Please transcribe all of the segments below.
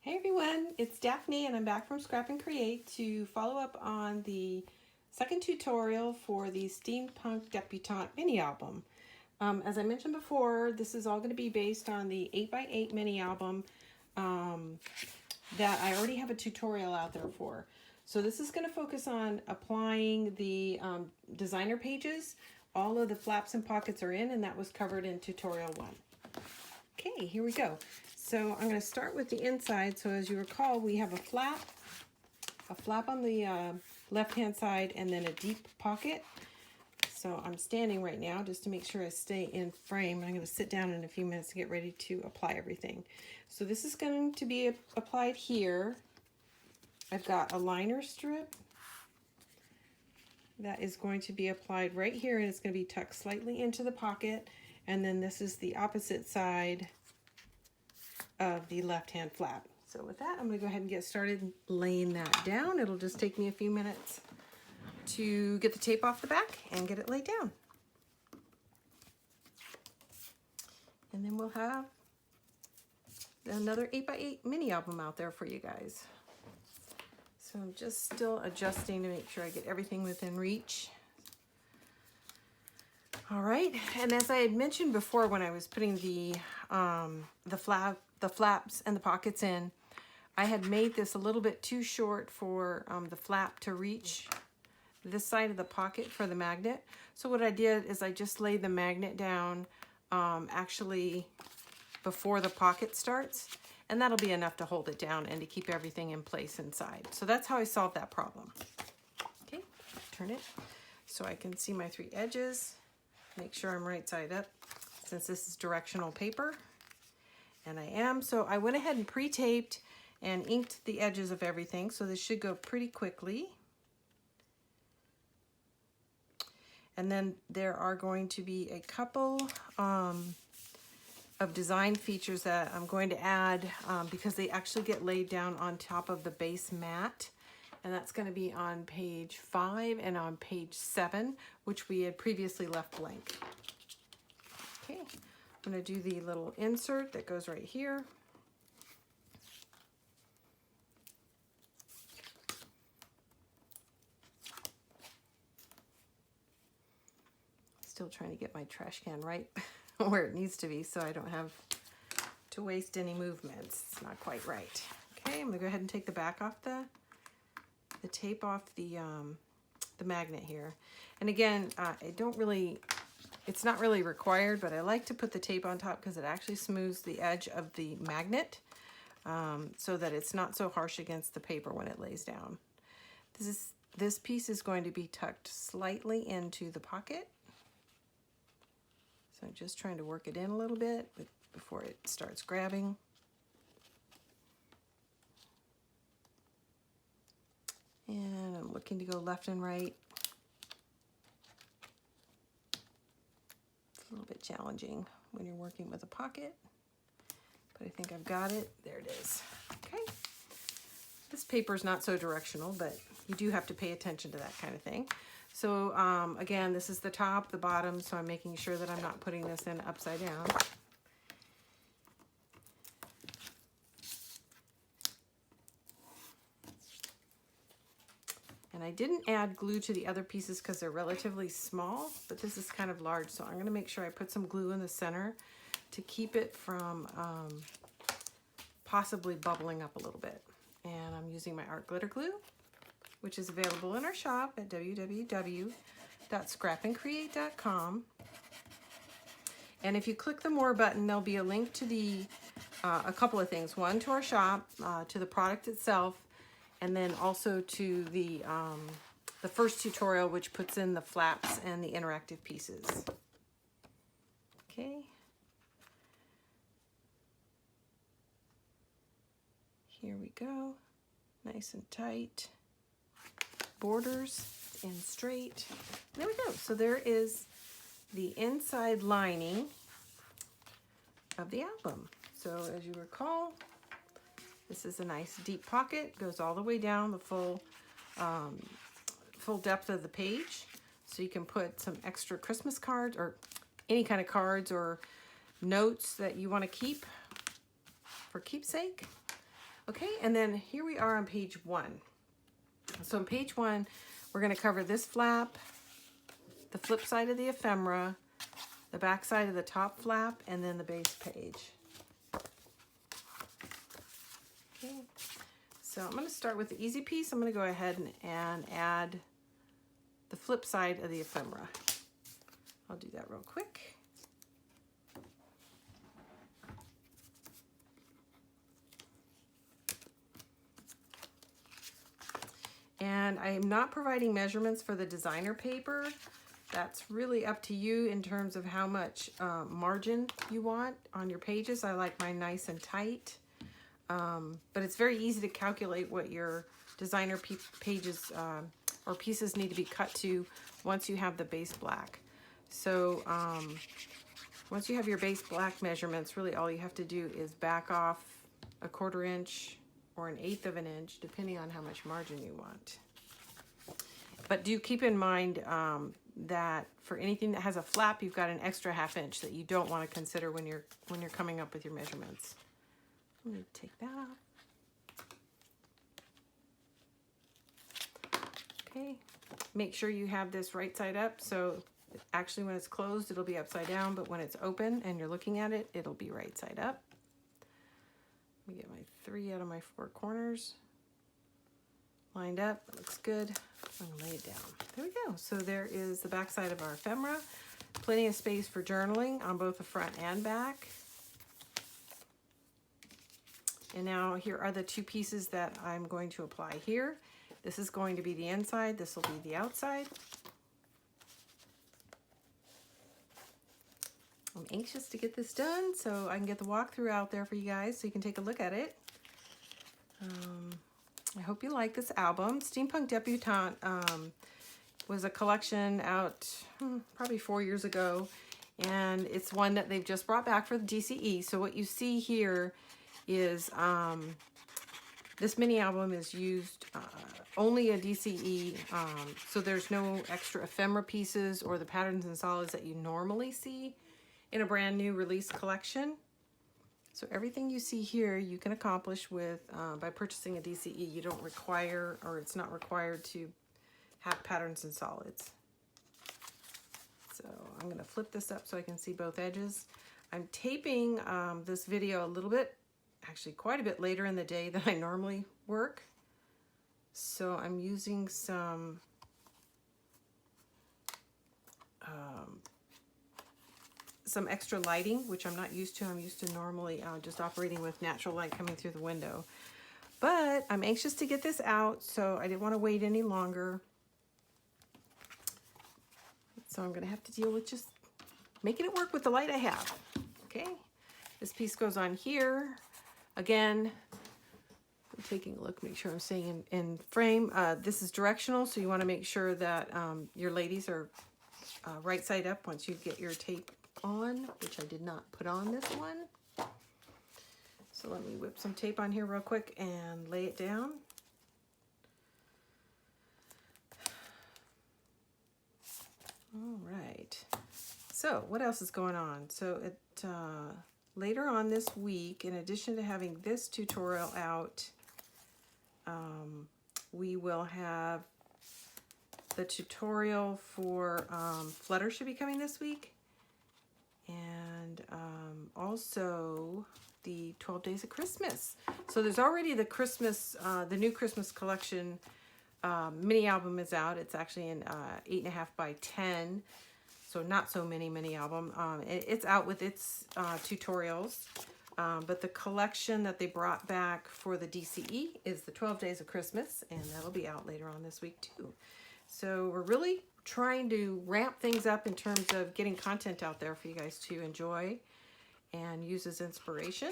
Hey everyone, it's Daphne and I'm back from Scrap and Create to follow up on the second tutorial for the Steampunk Debutante mini album. As I mentioned before, this is all going to be based on the 8x8 mini album that I already have a tutorial out there for. So this is going to focus on applying the designer pages. All of the flaps and pockets are in, and that was covered in tutorial 1. Okay, here we go. So I'm going to start with the inside. So as you recall, we have a flap on the left-hand side, and then a deep pocket. So I'm standing right now just to make sure I stay in frame. I'm going to sit down in a few minutes to get ready to apply everything. So this is going to be applied here. I've got a liner strip that is going to be applied right here, and it's going to be tucked slightly into the pocket. And then this is the opposite side of the left-hand flap. So with that, I'm going to go ahead and get started laying that down. It'll just take me a few minutes to get the tape off the back and get it laid down. And then we'll have another 8x8 mini album out there for you guys. So I'm just still adjusting to make sure I get everything within reach. All right, and as I had mentioned before when I was putting the flaps and the pockets in, I had made this a little bit too short for the flap to reach this side of the pocket for the magnet. So what I did is I just laid the magnet down actually before the pocket starts, and that'll be enough to hold it down and to keep everything in place inside. So that's how I solved that problem. Okay, turn it so I can see my 3 edges. Make sure I'm right side up since this is directional paper. And I am. So I went ahead and pre-taped and inked the edges of everything. So this should go pretty quickly. And then there are going to be a couple of design features that I'm going to add because they actually get laid down on top of the base mat. And that's going to be on page 5 and on page 7, which we had previously left blank. Okay, I'm going to do the little insert that goes right here. Still trying to get my trash can right where it needs to be so I don't have to waste any movements. It's not quite right. Okay, I'm going to go ahead and take the back off the tape off the magnet here. And again, it's not really required, but I like to put the tape on top because it actually smooths the edge of the magnet so that it's not so harsh against the paper when it lays down. This piece is going to be tucked slightly into the pocket. So I'm just trying to work it in a little bit before it starts grabbing. And I'm looking to go left and right. It's a little bit challenging when you're working with a pocket, but I think I've got it. There it is. Okay. This paper is not so directional, but you do have to pay attention to that kind of thing. So again, this is the top, the bottom, so I'm making sure that I'm not putting this in upside down. And I didn't add glue to the other pieces because they're relatively small, but this is kind of large. So I'm going to make sure I put some glue in the center to keep it from possibly bubbling up a little bit. And I'm using my art glitter glue, which is available in our shop at www.scrapandcreate.com. And if you click the More button, there'll be a link to a couple of things. One, to our shop, to the product itself, and then also to the first tutorial, which puts in the flaps and the interactive pieces. Okay. Here we go. Nice and tight. Borders and straight. There we go. So there is the inside lining of the album. So as you recall, this is a nice deep pocket, goes all the way down the full depth of the page. So you can put some extra Christmas cards or any kind of cards or notes that you want to keep for keepsake. Okay, and then here we are on page 1. So on page 1, we're going to cover this flap, the flip side of the ephemera, the back side of the top flap, and then the base page. Okay, so I'm going to start with the easy piece. I'm going to go ahead and add the flip side of the ephemera. I'll do that real quick. And I am not providing measurements for the designer paper. That's really up to you in terms of how much margin you want on your pages. I like mine nice and tight, but it's very easy to calculate what your designer pages or pieces need to be cut to once you have the base black. So once you have your base black measurements, really all you have to do is back off a 1/4 inch or 1/8 of an inch, depending on how much margin you want. But do keep in mind that for anything that has a flap, you've got an extra 1/2 inch that you don't want to consider when you're coming up with your measurements. Let me take that off. Okay, make sure you have this right side up. So actually when it's closed, it'll be upside down, but when it's open and you're looking at it, it'll be right side up. Let me get my 3 out of my 4 corners lined up. That looks good. I'm gonna lay it down. There we go. So there is the back side of our ephemera. Plenty of space for journaling on both the front and back. And now here are the 2 pieces that I'm going to apply here. This is going to be the inside. This will be the outside. I'm anxious to get this done so I can get the walkthrough out there for you guys so you can take a look at it. I hope you like this album. Steampunk Debutante was a collection out probably 4 years ago, and it's one that they've just brought back for the DCE. So what you see here is this mini album is used only a DCE, so there's no extra ephemera pieces or the patterns and solids that you normally see in a brand new release collection. So everything you see here you can accomplish with by purchasing a DCE. You don't require, or it's not required to have patterns and solids. So I'm going to flip this up so I can see both edges. I'm taping this video a little bit, actually quite a bit later in the day than I normally work. So I'm using some extra lighting, which I'm not used to. I'm used to normally just operating with natural light coming through the window. But I'm anxious to get this out, so I didn't want to wait any longer. So I'm going to have to deal with just making it work with the light I have. Okay, this piece goes on here. Again, I'm taking a look, make sure I'm staying in frame. This is directional, so you want to make sure that your ladies are right side up once you get your tape on, which I did not put on this one. So let me whip some tape on here real quick and lay it down. All right. So what else is going on? So later on this week, in addition to having this tutorial out, we will have the tutorial for Flutter should be coming this week. And also the 12 Days of Christmas. So there's already the Christmas, the new Christmas collection mini album is out. It's actually an 8.5 by 10, so not so mini album. It's out with its tutorials, but the collection that they brought back for the DCE is the 12 Days of Christmas, and that'll be out later on this week too. So we're really trying to ramp things up in terms of getting content out there for you guys to enjoy and use as inspiration.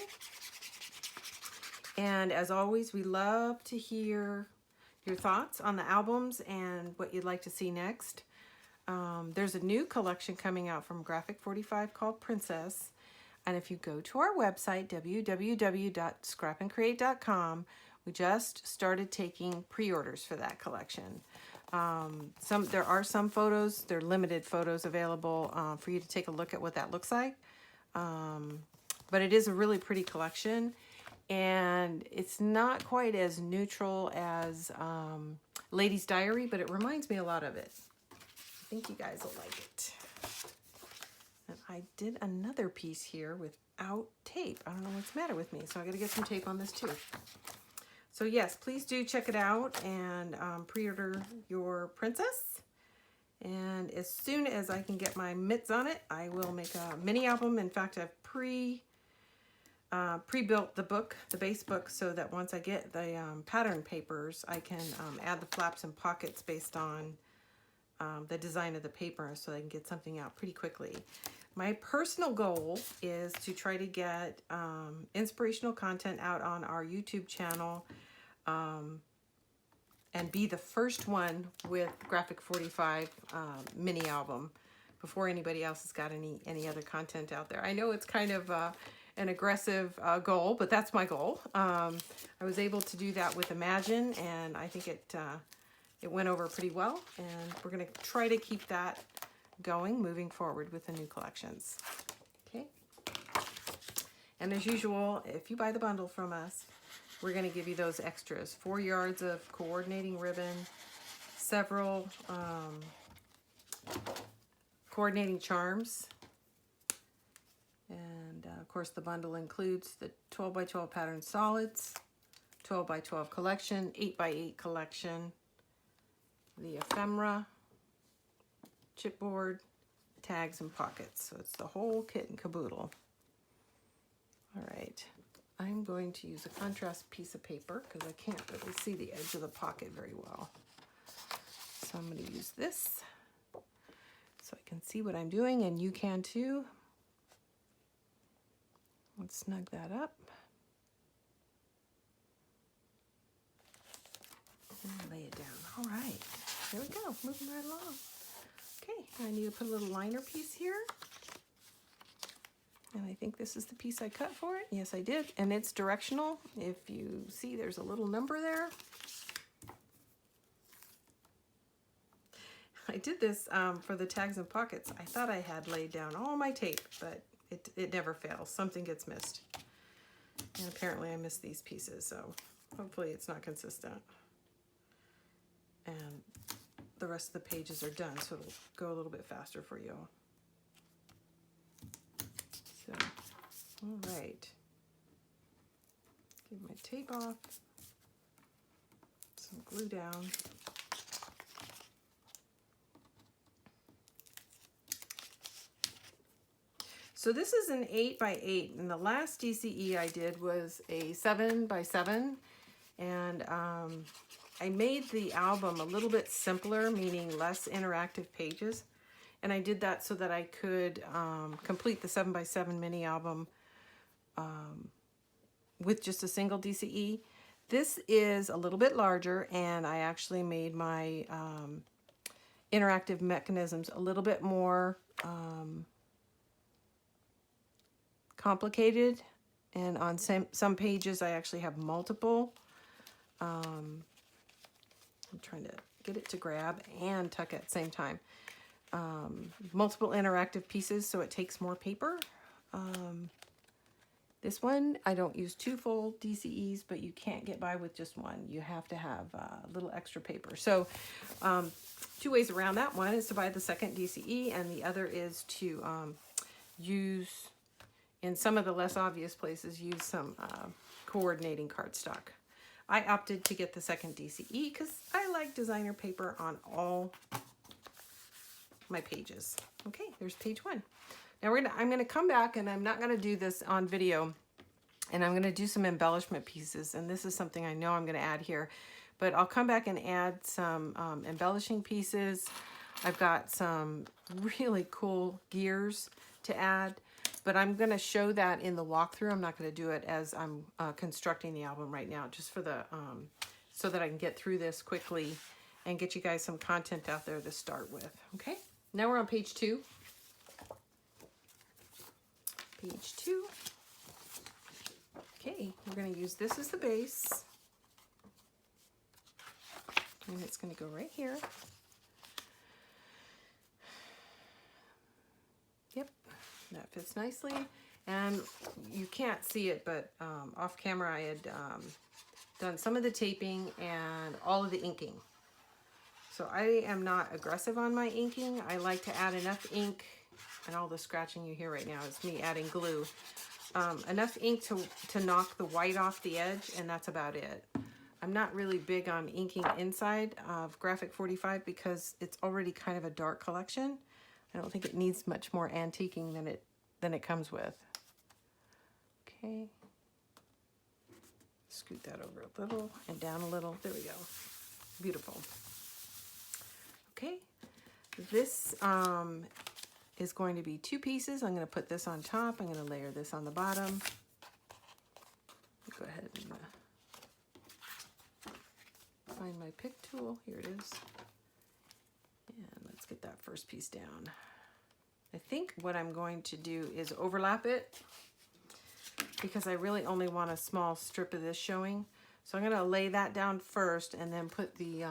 And as always, we love to hear your thoughts on the albums and what you'd like to see next. There's a new collection coming out from Graphic 45 called Princess. And if you go to our website, www.scrapandcreate.com, we just started taking pre-orders for that collection. There are some photos, they're limited photos available for you to take a look at what that looks like. But it is a really pretty collection. and it's not quite as neutral as Lady's Diary, but it reminds me a lot of it. I think you guys will like it. And I did another piece here without tape. I don't know what's the matter with me, so I gotta get some tape on this too. So yes, please do check it out and pre-order your princess. And as soon as I can get my mitts on it, I will make a mini album. In fact, I've pre-built the book, the base book, so that once I get the pattern papers, I can add the flaps and pockets based on the design of the paper, so I can get something out pretty quickly. My personal goal is to try to get inspirational content out on our YouTube channel and be the first one with Graphic 45 mini album before anybody else has got any other content out there. I know it's kind of an aggressive goal, but that's my goal. I was able to do that with Imagine, and I think it went over pretty well, and we're going to try to keep that going moving forward with the new collections. Okay. And as usual, if you buy the bundle from us, we're going to give you those extras: 4 yards of coordinating ribbon, several coordinating charms, and of course the bundle includes the 12 by 12 pattern solids, 12 by 12 collection, 8 by 8 collection, the ephemera, chipboard, tags, and pockets. So it's the whole kit and caboodle. All right, I'm going to use a contrast piece of paper because I can't really see the edge of the pocket very well. So I'm going to use this so I can see what I'm doing, and you can too. Let's snug that up. And lay it down. All right, there we go, moving right along. Okay, I need to put a little liner piece here. And I think this is the piece I cut for it. Yes, I did. And it's directional. If you see, there's a little number there. I did this for the tags and pockets. I thought I had laid down all my tape, but it never fails. Something gets missed. And apparently I missed these pieces, so hopefully it's not consistent. And the rest of the pages are done, so it'll go a little bit faster for you. So, all right. Get my tape off. Some glue down. So this is an 8 by 8, and the last DCE I did was a 7 by 7, and I made the album a little bit simpler, meaning less interactive pages. And I did that so that I could complete the 7 by 7 mini album with just a single DCE. This is a little bit larger, and I actually made my interactive mechanisms a little bit more complicated. And on some pages, I actually have multiple. I'm trying to get it to grab and tuck at the same time. Multiple interactive pieces, so it takes more paper. This one, I don't use 2 full DCEs, but you can't get by with just one. You have to have a little extra paper. So 2 ways around that. One is to buy the second DCE, and the other is to use, in some of the less obvious places, use some coordinating cardstock. I opted to get the second DCE because I like designer paper on all my pages. Okay, there's page 1. Now I'm gonna come back, and I'm not gonna do this on video, and I'm gonna do some embellishment pieces, and this is something I know I'm gonna add here, but I'll come back and add some embellishing pieces. I've got some really cool gears to add, but I'm gonna show that in the walkthrough. I'm not gonna do it as I'm constructing the album right now, just for the so that I can get through this quickly and get you guys some content out there to start with. Okay, now we're on page 2. Page 2. Okay, we're going to use this as the base, and it's going to go right here. Yep, that fits nicely. And you can't see it, but off camera I had done some of the taping and all of the inking. So I am not aggressive on my inking. I like to add enough ink, and all the scratching you hear right now is me adding glue. Enough ink to knock the white off the edge, and that's about it. I'm not really big on inking inside of Graphic 45 because it's already kind of a dark collection. I don't think it needs much more antiquing than it comes with. Okay. Scoot that over a little and down a little. There we go. Beautiful. Okay. This is going to be 2 pieces. I'm going to put this on top. I'm going to layer this on the bottom. Go ahead and find my pick tool. Here it is. And let's get that first piece down. I think what I'm going to do is overlap it because I really only want a small strip of this showing. So I'm going to lay that down first and then put the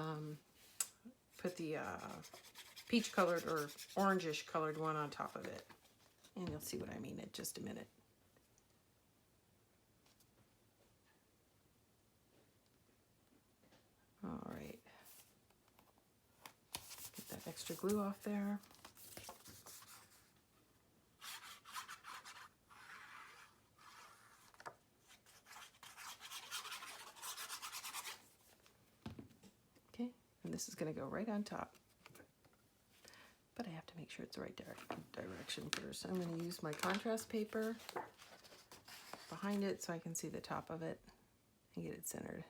peach colored or orangish colored one on top of it. And you'll see what I mean in just a minute. All right. Get that extra glue off there. Okay, and this is going to go right on top. But I have to make sure it's the right direction first. I'm going to use my contrast paper behind it so I can see the top of it and get it centered.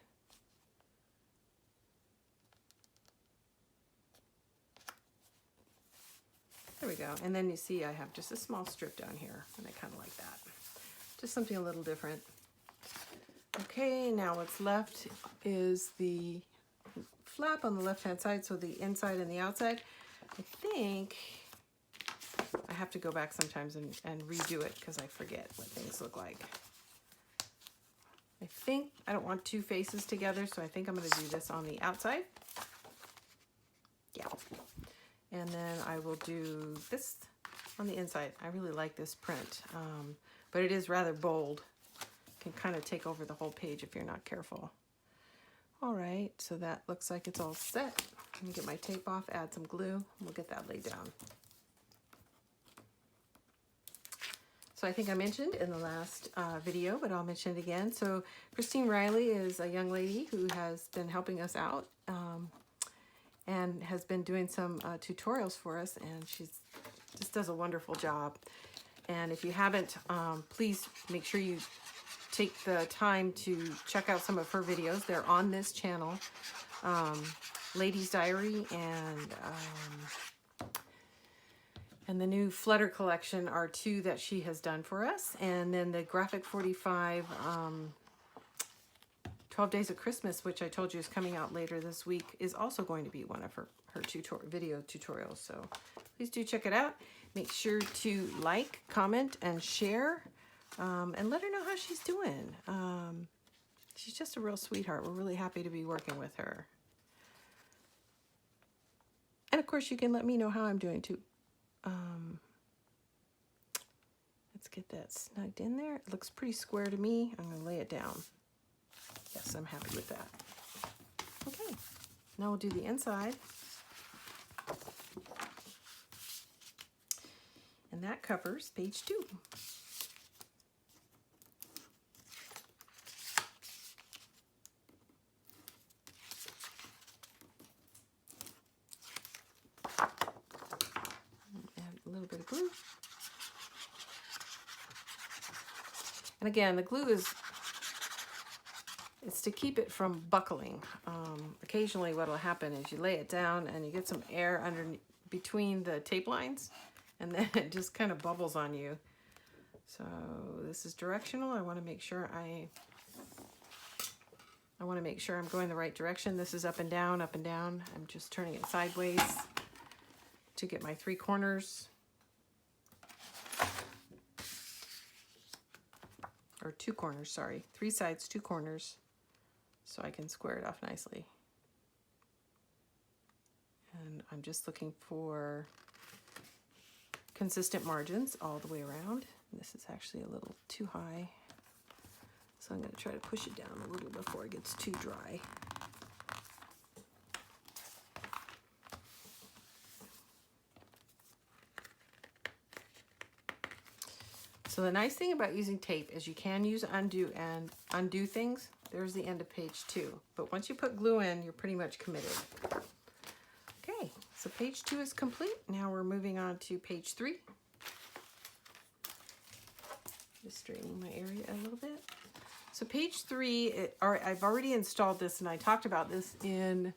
There we go. And then you see I have just a small strip down here, and I kind of like that. Just something a little different. Okay, now what's left is the flap on the left-hand side, so the inside and the outside. I think I have to go back sometimes and redo it because I forget what things look like. I think I don't want 2 faces together, so I think I'm going to do this on the outside. Yeah. And then I will do this on the inside. I really like this print, but it is rather bold. It can kind of take over the whole page if you're not careful. All right, so that looks like it's all set. Let me get my tape off, add some glue, and we'll get that laid down. So I think I mentioned in the last video, but I'll mention it again. So Christine Riley is a young lady who has been helping us out and has been doing some tutorials for us, and she just does a wonderful job. And if you haven't, please make sure you take the time to check out some of her videos. They're on this channel. Ladies Diary and the new Flutter collection are 2 that she has done for us. And then the Graphic 45 12 Days of Christmas, which I told you is coming out later this week, is also going to be one of her video tutorials. So please do check it out. Make sure to like, comment, and share, and let her know how she's doing. She's just a real sweetheart. We're really happy to be working with her. And of course, you can let me know how I'm doing too. Let's get that snugged in there. It looks pretty square to me. I'm going to lay it down. Yes, I'm happy with that. Okay, now we'll do the inside. And that covers page 2. Add a little bit of glue. And again, the glue it's to keep it from buckling. Occasionally what will happen is you lay it down and you get some air between the tape lines, and then it just kind of bubbles on you. So this is directional. I want to make sure I'm going the right direction. This is up and down, up and down. I'm just turning it sideways to get my 3 corners. Or 2 corners, sorry. 3 sides, 2 corners. So I can square it off nicely. And I'm just looking for consistent margins all the way around. This is actually a little too high. So I'm going to try to push it down a little before it gets too dry. So the nice thing about using tape is you can use undo and undo things. There's the end of page 2. But once you put glue in, you're pretty much committed. Okay, so page 2 is complete. Now we're moving on to page 3. Just straightening my area a little bit. So page 3, I've already installed this, and I talked about this in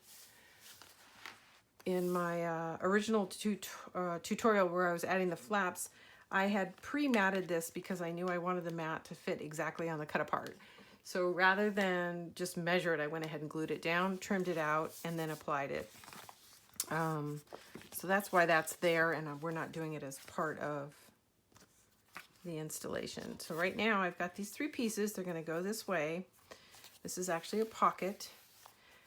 my original tutorial where I was adding the flaps. I had pre-matted this because I knew I wanted the mat to fit exactly on the cut apart. So rather than just measure it, I went ahead and glued it down, trimmed it out, and then applied it. So that's why that's there, and we're not doing it as part of the installation. So right now I've got these 3 pieces. They're going to go this way. This is actually a pocket.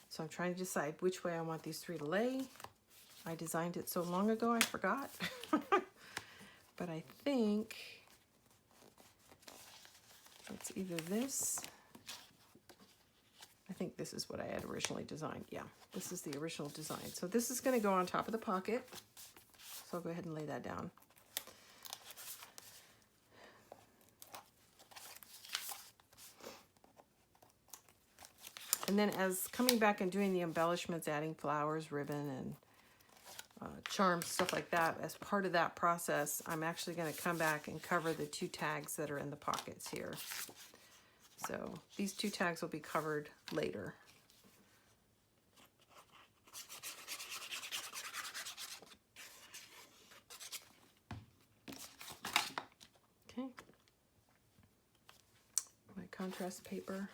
So I'm trying to decide which way I want these 3 to lay. I designed it so long ago I forgot. But I think it's either this. I think this is what I had originally designed. Yeah, this is the original design. So this is going to go on top of the pocket. So I'll go ahead and lay that down. And then as coming back and doing the embellishments, adding flowers, ribbon, and charms, stuff like that, as part of that process, I'm actually going to come back and cover the 2 tags that are in the pockets here. So these 2 tags will be covered later. Okay. My contrast paper.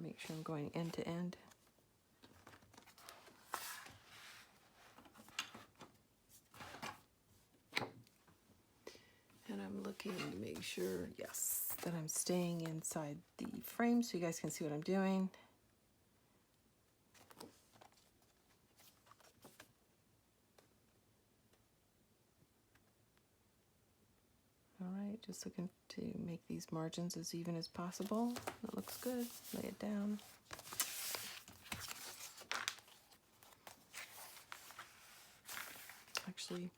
Make sure I'm going end to end. And I'm looking to make sure, yes, that I'm staying inside the frame so you guys can see what I'm doing. All right, just looking to make these margins as even as possible. That looks good. Lay it down. Actually,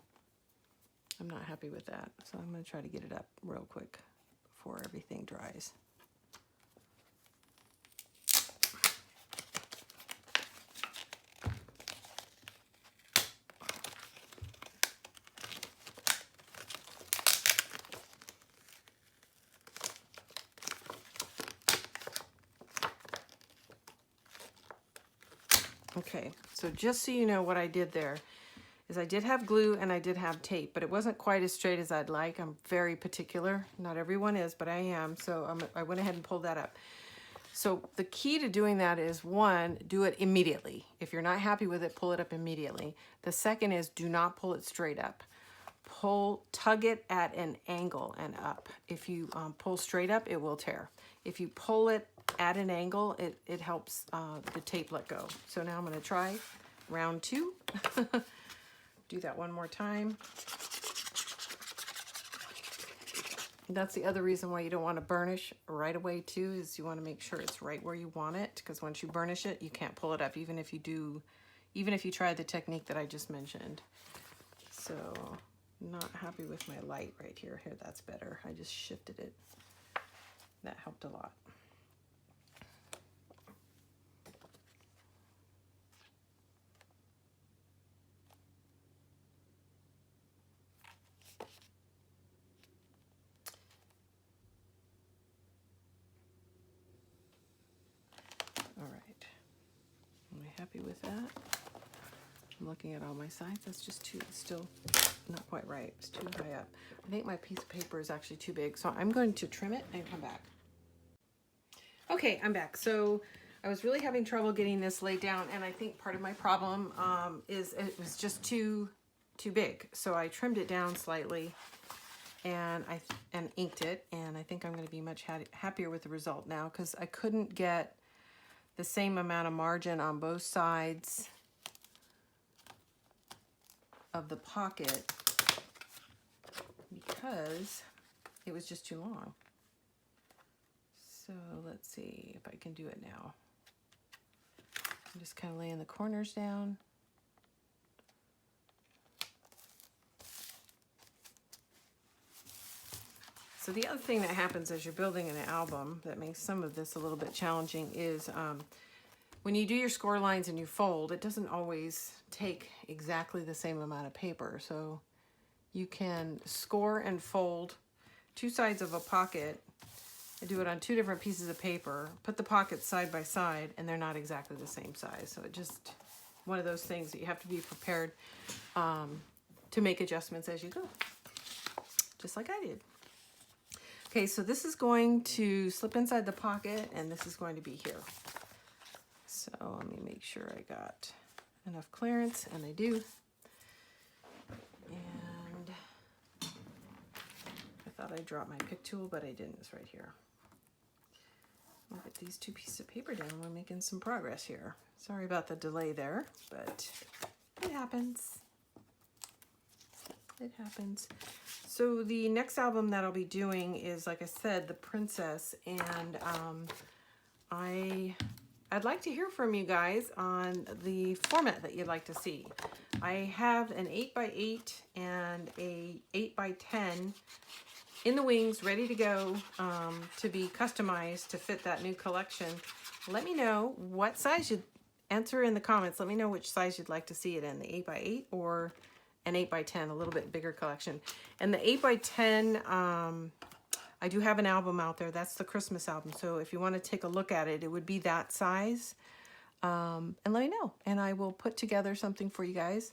I'm not happy with that, so I'm going to try to get it up real quick before everything dries. Okay, so just so you know what I did there is I did have glue and I did have tape, but it wasn't quite as straight as I'd like. I'm very particular. Not everyone is, but I am. So I went ahead and pulled that up. So the key to doing that is, 1, do it immediately. If you're not happy with it, pull it up immediately. The second is, do not pull it straight up. Tug it at an angle and up. If you pull straight up, it will tear. If you pull it at an angle, it helps the tape let go. So now I'm going to try round 2. Do that one more time. That's the other reason why you don't want to burnish right away too, is you want to make sure it's right where you want it, because once you burnish it, you can't pull it up, even if you try the technique that I just mentioned. So not happy with my light right here. Here, that's better. I just shifted it. That helped a lot. All right. Am I happy with that? I'm looking at all my sides. That's just too, still not quite right. It's too high up. I think my piece of paper is actually too big. So I'm going to trim it and come back. Okay, I'm back. So I was really having trouble getting this laid down, and I think part of my problem is it was just too big. So I trimmed it down slightly and inked it, and I think I'm going to be much happier with the result now, because I couldn't get the same amount of margin on both sides of the pocket because it was just too long. So let's see if I can do it now. I'm just kind of laying the corners down. So the other thing that happens as you're building an album that makes some of this a little bit challenging is when you do your score lines and you fold, it doesn't always take exactly the same amount of paper. So you can score and fold two sides of a pocket. I do it on two different pieces of paper, put the pockets side by side, and they're not exactly the same size. So it just, one of those things that you have to be prepared to make adjustments as you go, just like I did. Okay, so this is going to slip inside the pocket, and this is going to be here. So let me make sure I got enough clearance, and I do. And I thought I dropped my pick tool, but I didn't. It's right here. I'll get these two pieces of paper down. We're making some progress here. Sorry about the delay there, but it happens. It happens. So the next album that I'll be doing is, like I said, The Princess, and I'd like to hear from you guys on the format that you'd like to see. I have an 8x8 and a 8x10 in the wings, ready to go to be customized to fit that new collection. Let me know what size you'd answer in the comments. Let me know which size you'd like to see it in, the 8x8 or an 8x10, a little bit bigger collection. And the 8x10, I do have an album out there. That's the Christmas album. So if you want to take a look at it, it would be that size. And let me know, and I will put together something for you guys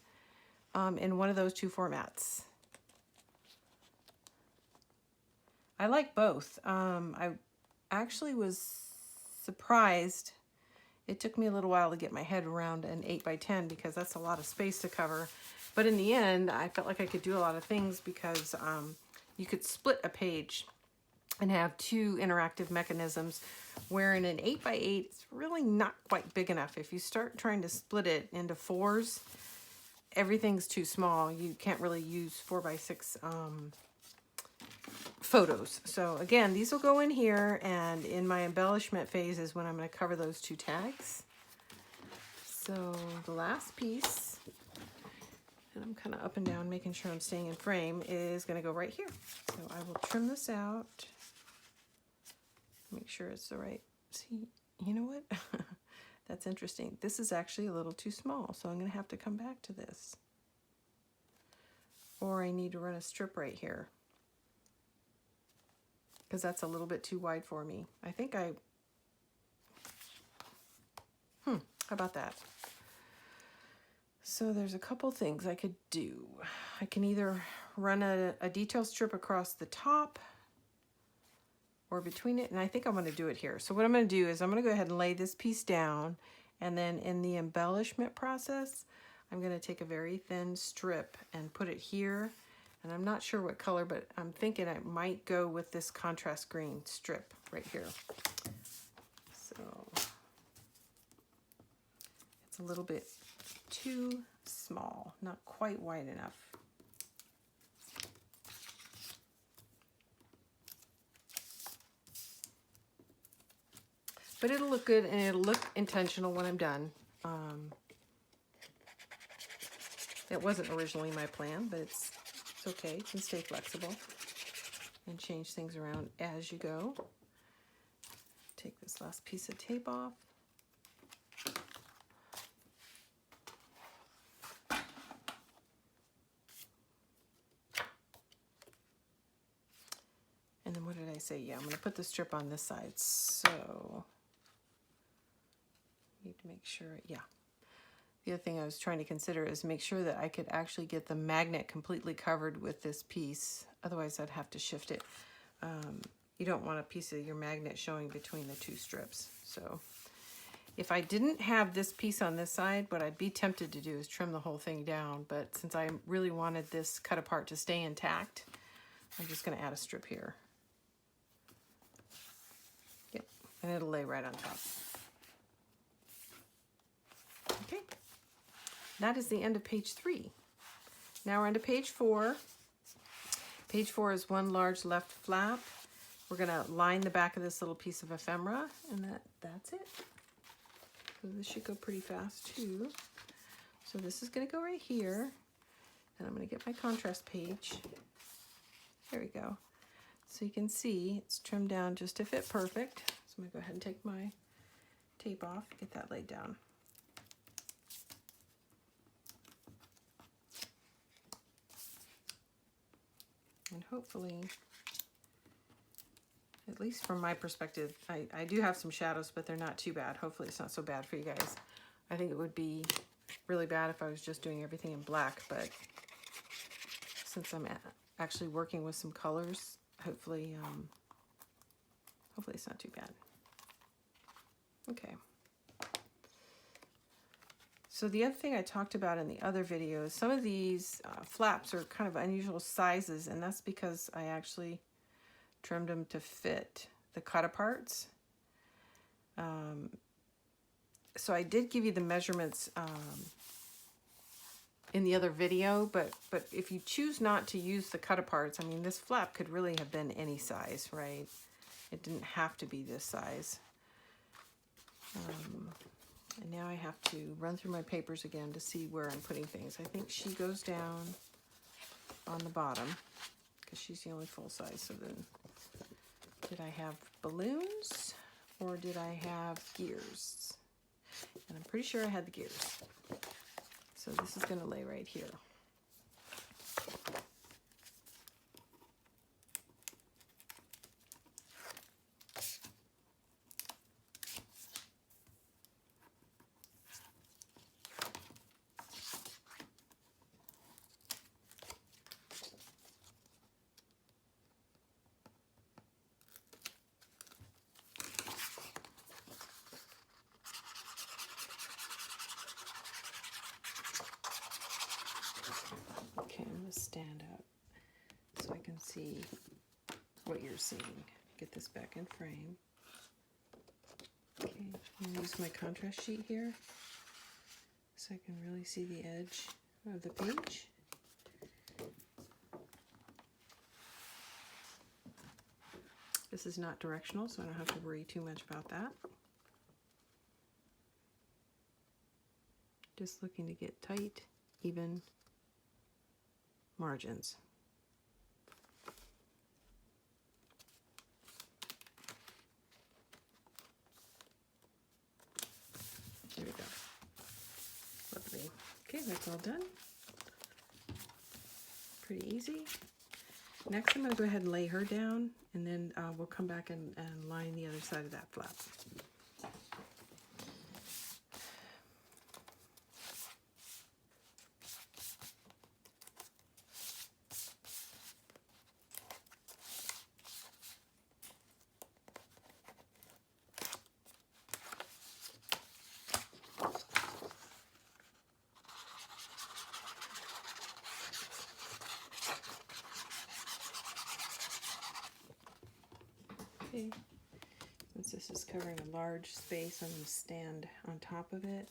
in one of those two formats. I like both. I actually was surprised. It took me a little while to get my head around an 8x10 because that's a lot of space to cover. But in the end, I felt like I could do a lot of things because you could split a page and have two interactive mechanisms, where in an 8x8, it's really not quite big enough. If you start trying to split it into fours, everything's too small. You can't really use 4x6 photos. So again, these will go in here, and in my embellishment phase is when I'm going to cover those two tags. So the last piece, and I'm kind of up and down making sure I'm staying in frame, is going to go right here. So I will trim this out, make sure it's the right, see, you know what? That's interesting. This is actually a little too small, so I'm going to have to come back to this. Or I need to run a strip right here, because that's a little bit too wide for me. I think how about that? So there's a couple things I could do. I can either run a detail strip across the top or between it, and I think I'm going to do it here. So what I'm going to do is I'm going to go ahead and lay this piece down, and then in the embellishment process, I'm going to take a very thin strip and put it here. And I'm not sure what color, but I'm thinking I might go with this contrast green strip right here. So it's a little bit too small, not quite wide enough. But it'll look good, and it'll look intentional when I'm done. It wasn't originally my plan, but it's okay. You can stay flexible and change things around as you go. Take this last piece of tape off. And then what did I say? Yeah, I'm going to put the strip on this side. So need to make sure, yeah. The other thing I was trying to consider is make sure that I could actually get the magnet completely covered with this piece. Otherwise, I'd have to shift it. You don't want a piece of your magnet showing between the two strips. So if I didn't have this piece on this side, what I'd be tempted to do is trim the whole thing down. But since I really wanted this cut apart to stay intact, I'm just going to add a strip here. Yep, and it'll lay right on top. Okay. That is the end of page 3. Now we're on to page 4. Page 4 is one large left flap. We're gonna line the back of this little piece of ephemera, and that's it. So this should go pretty fast too. So this is gonna go right here, and I'm gonna get my contrast page. There we go. So you can see it's trimmed down just to fit perfect. So I'm gonna go ahead and take my tape off, get that laid down. And hopefully, at least from my perspective, I do have some shadows, but they're not too bad. Hopefully it's not so bad for you guys. I think it would be really bad if I was just doing everything in black, but since I'm actually working with some colors, hopefully it's not too bad. Okay. So the other thing I talked about in the other videos, some of these flaps are kind of unusual sizes, and that's because I actually trimmed them to fit the cut aparts. So I did give you the measurements in the other video, but if you choose not to use the cut aparts, I mean, this flap could really have been any size, right? It didn't have to be this size. And now I have to run through my papers again to see where I'm putting things. I think she goes down on the bottom because she's the only full size. So then, did I have balloons or did I have gears? And I'm pretty sure I had the gears. So this is going to lay right here. Okay, I'm going to stand up so I can see what you're seeing. Get this back in frame. Okay, I'm going to use my contrast sheet here so I can really see the edge of the page. This is not directional, so I don't have to worry too much about that. Just looking to get tight, even margins. There we go. Lovely. Okay, that's all done. Pretty easy. Next, I'm going to go ahead and lay her down, and then we'll come back and line the other side of that flap. Okay, since this is covering a large space, I'm going to stand on top of it.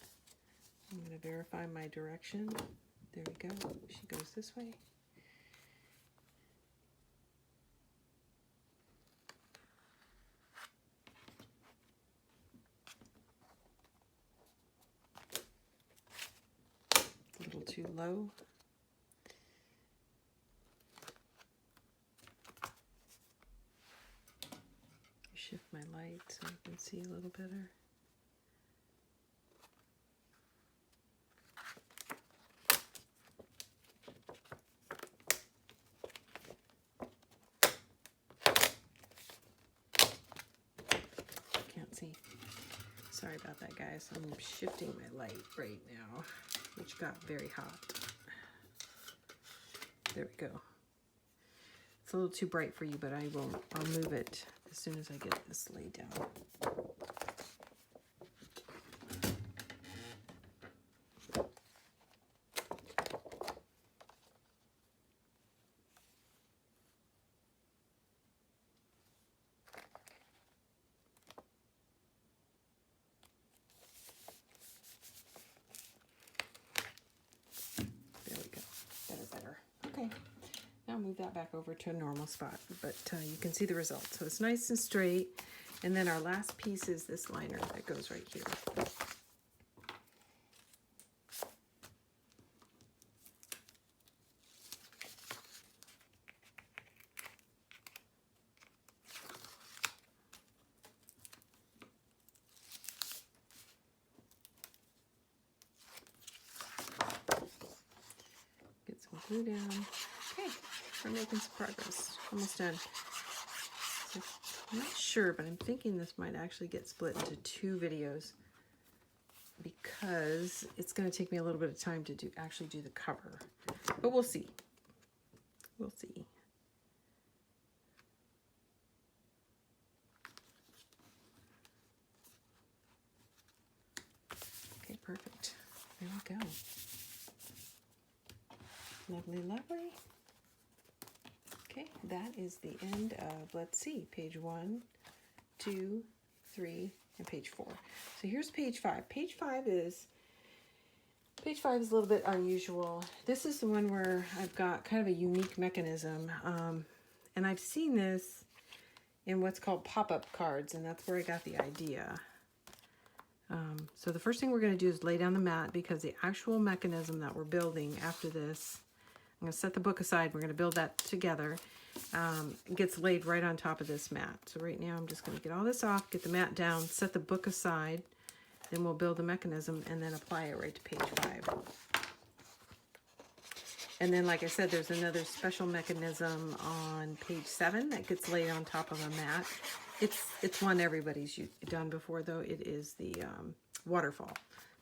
I'm going to verify my direction. There we go. She goes this way. A little too low. Shift my light so I can see a little better. Can't see. Sorry about that, guys. I'm shifting my light right now, which got very hot. There we go. It's a little too bright for you, but I'll move it as soon as I get this laid down. There we go. Better. Okay. Now I'm move that back over to a normal spot, but you can see the result. So it's nice and straight. And then our last piece is this liner that goes right here. Get some glue down. Okay, we're making some progress. Almost done. So I'm not sure, but I'm thinking this might actually get split into 2 videos because it's going to take me a little bit of time to actually do the cover. But we'll see. We'll see. Okay, perfect. There we go. Lovely, lovely. Okay, that is the end of, let's see, page 1, 2, 3, and page 4. So here's page 5. Page 5 is a little bit unusual. This is the one where I've got kind of a unique mechanism. And I've seen this in what's called pop-up cards, and that's where I got the idea. So the first thing we're going to do is lay down the mat, because the actual mechanism that we're building after this, I'm going to set the book aside, we're going to build that together. It gets laid right on top of this mat. So right now I'm just going to get all this off, get the mat down, set the book aside, then we'll build the mechanism and then apply it right to page 5. And then, like I said, there's another special mechanism on page 7 that gets laid on top of a mat. It's one everybody's done before, though. It is the waterfall,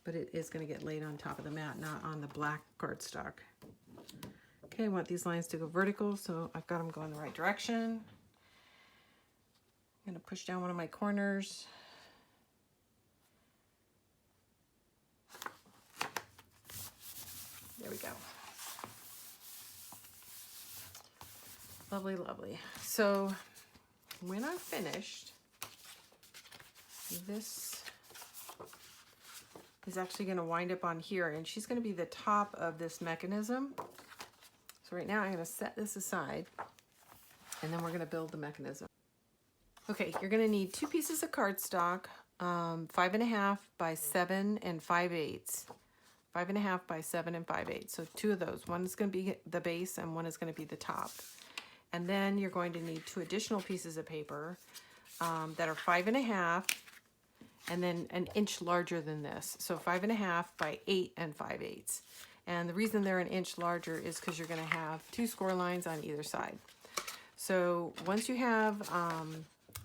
but it is going to get laid on top of the mat, not on the black cardstock. Okay, I want these lines to go vertical, so I've got them going the right direction. I'm going to push down one of my corners. There we go. Lovely, lovely. So when I'm finished, this is actually going to wind up on here, and she's going to be the top of this mechanism. So right now I'm going to set this aside, and then we're going to build the mechanism. Okay, you're going to need 2 pieces of cardstock, 5.5 by 7 and 5/8. 5.5 by 7 and 5/8. So 2 of those. One is going to be the base and one is going to be the top. And then you're going to need 2 additional pieces of paper that are 5.5 and then an inch larger than this. So 5.5 by 8 and 5/8. And the reason they're an inch larger is because you're going to have 2 score lines on either side. So once you have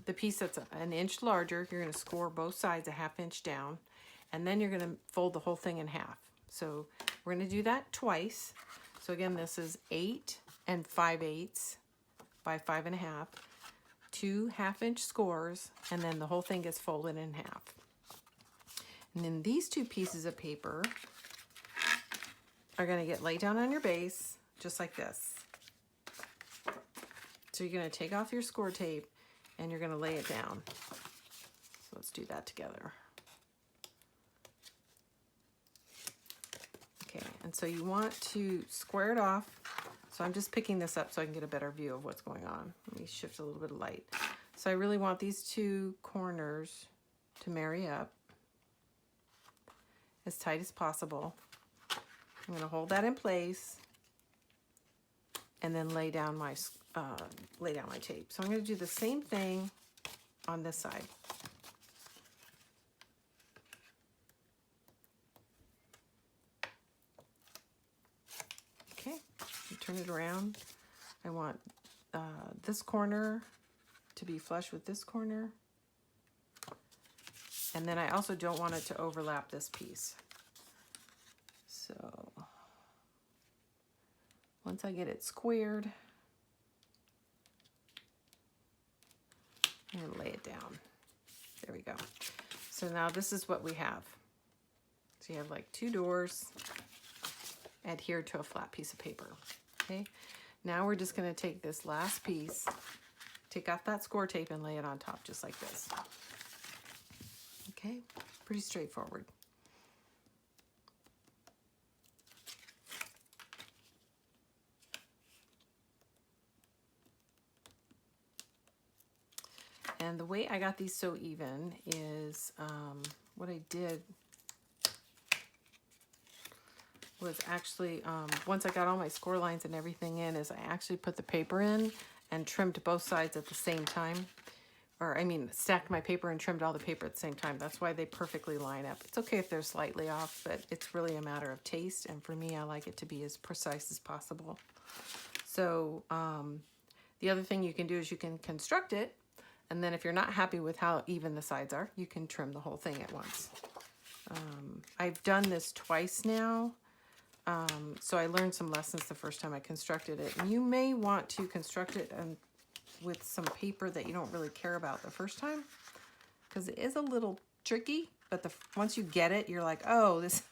the piece that's an inch larger, you're going to score both sides a 1/2 inch down, and then you're going to fold the whole thing in half. So we're going to do that twice. So again, this is 8 and 5/8 by 5.5, 2 1/2 inch scores, and then the whole thing gets folded in half. And then these 2 pieces of paper are going to get laid down on your base just like this. So you're going to take off your score tape and you're going to lay it down. So let's do that together. Okay, and so you want to square it off. So I'm just picking this up so I can get a better view of what's going on. Let me shift a little bit of light. So I really want these 2 corners to marry up as tight as possible. I'm going to hold that in place and then lay down my tape. So I'm going to do the same thing on this side. Okay, turn it around. I want this corner to be flush with this corner. And then I also don't want it to overlap this piece. So once I get it squared, I'm going to lay it down. There we go. So now this is what we have. So you have like 2 doors adhered to a flat piece of paper. Okay. Now we're just going to take this last piece, take off that score tape and lay it on top just like this. Okay. Pretty straightforward. And the way I got these so even is what I did was actually, once I got all my score lines and everything in, is I actually put the paper in and trimmed both sides at the same time. Or, I mean, stacked my paper and trimmed all the paper at the same time. That's why they perfectly line up. It's okay if they're slightly off, but it's really a matter of taste. And for me, I like it to be as precise as possible. So the other thing you can do is you can construct it. And then if you're not happy with how even the sides are, you can trim the whole thing at once. I've done this twice now. So I learned some lessons the first time I constructed it. And you may want to construct it with some paper that you don't really care about the first time, because it is a little tricky, but once you get it, you're like, oh, this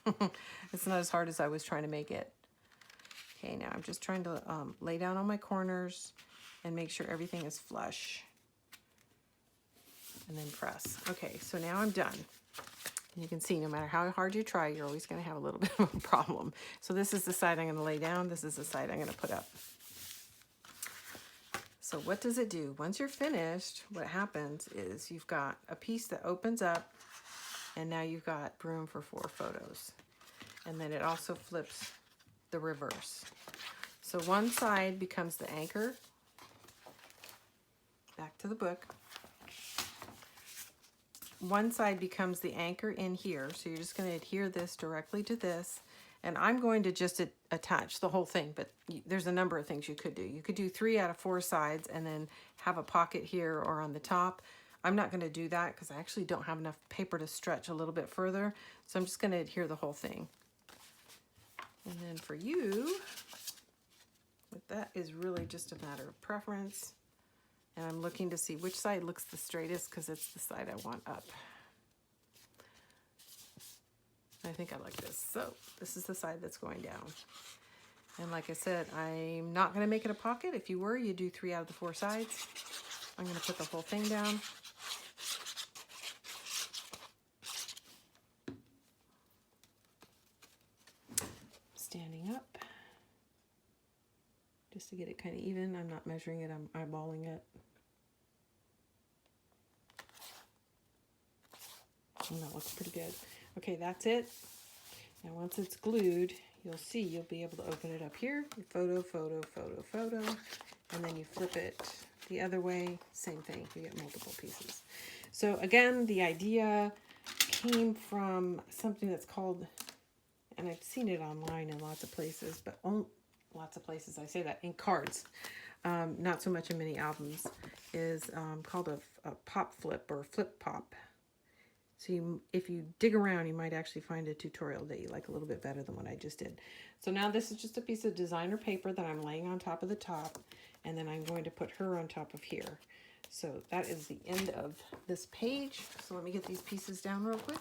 it's not as hard as I was trying to make it. Okay, now I'm just trying to lay down on my corners and make sure everything is flush. And then press. Okay, so now I'm done. And you can see no matter how hard you try, you're always going to have a little bit of a problem. So this is the side I'm going to lay down. This is the side I'm going to put up. So what does it do? Once you're finished, what happens is you've got a piece that opens up, and now you've got room for 4 photos. And then it also flips the reverse. So one side becomes the anchor. Back to the book. One side becomes the anchor in here. So you're just going to adhere this directly to this. And I'm going to just attach the whole thing, but there's a number of things you could do. You could do 3 out of 4 sides and then have a pocket here or on the top. I'm not going to do that because I actually don't have enough paper to stretch a little bit further. So I'm just going to adhere the whole thing. And then for you, that is really just a matter of preference. And I'm looking to see which side looks the straightest because it's the side I want up. I think I like this. So this is the side that's going down. And like I said, I'm not going to make it a pocket. If you were, you do 3 out of the 4 sides. I'm going to put the whole thing down. Standing up. Just to get it kind of even. I'm not measuring it, I'm eyeballing it. And that looks pretty good. Okay, that's it. Now once it's glued, you'll see you'll be able to open it up here. Photo, photo, photo, photo. And then you flip it the other way. Same thing. You get multiple pieces. So again, the idea came from something that's called, and I've seen it online in lots of places, but lots of places I say that, in cards. Not so much in many albums, is called a pop flip or flip pop. So if you dig around, you might actually find a tutorial that you like a little bit better than what I just did. So now this is just a piece of designer paper that I'm laying on top of the top, and then I'm going to put her on top of here. So that is the end of this page. So let me get these pieces down real quick.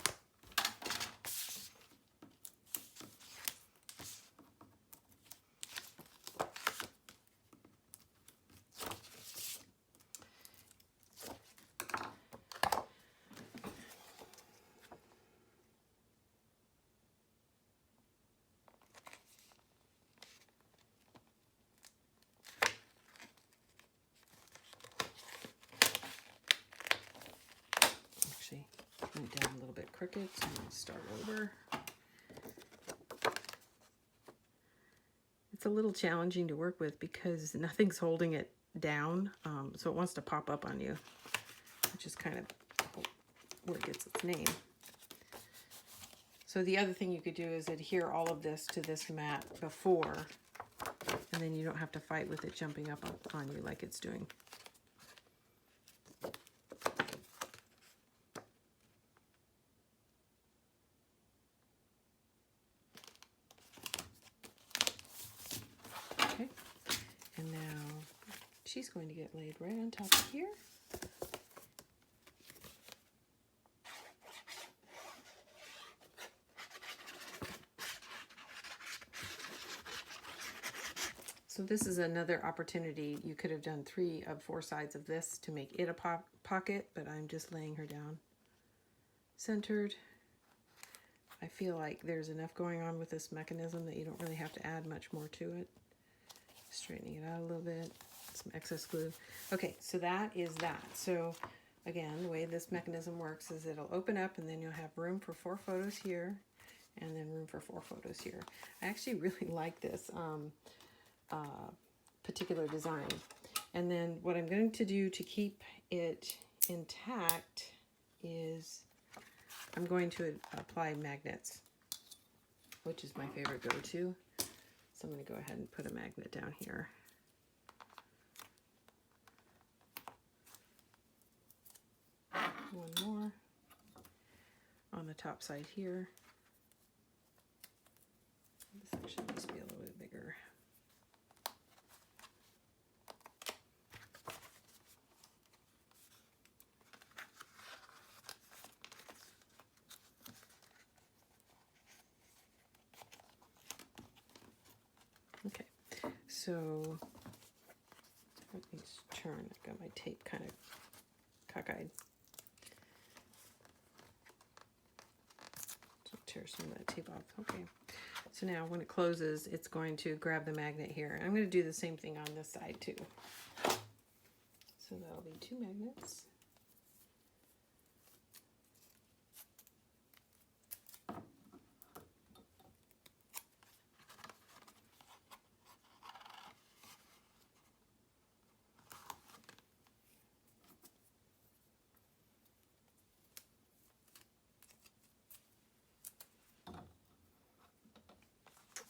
Went down a little bit crooked, so I'm going to start over. It's a little challenging to work with because nothing's holding it down, so it wants to pop up on you, which is kind of where it gets its name. So the other thing you could do is adhere all of this to this mat before, and then you don't have to fight with it jumping up on you like it's doing. And now she's going to get laid right on top of here. So this is another opportunity. You could have done 3 of 4 sides of this to make it a pocket, but I'm just laying her down centered. I feel like there's enough going on with this mechanism that you don't really have to add much more to it. Straightening it out a little bit, some excess glue. Okay, so that is that. So again, the way this mechanism works is it'll open up and then you'll have room for 4 photos here and then room for 4 photos here. I actually really like this particular design. And then what I'm going to do to keep it intact is I'm going to apply magnets, which is my favorite go-to. So I'm going to go ahead and put a magnet down here. One more on the top side here. This section needs to be a little bit bigger. Okay, so let me turn. I've got my tape kind of cockeyed. So tear some of that tape off. Okay, so now when it closes, it's going to grab the magnet here. I'm going to do the same thing on this side too. So that'll be 2 magnets.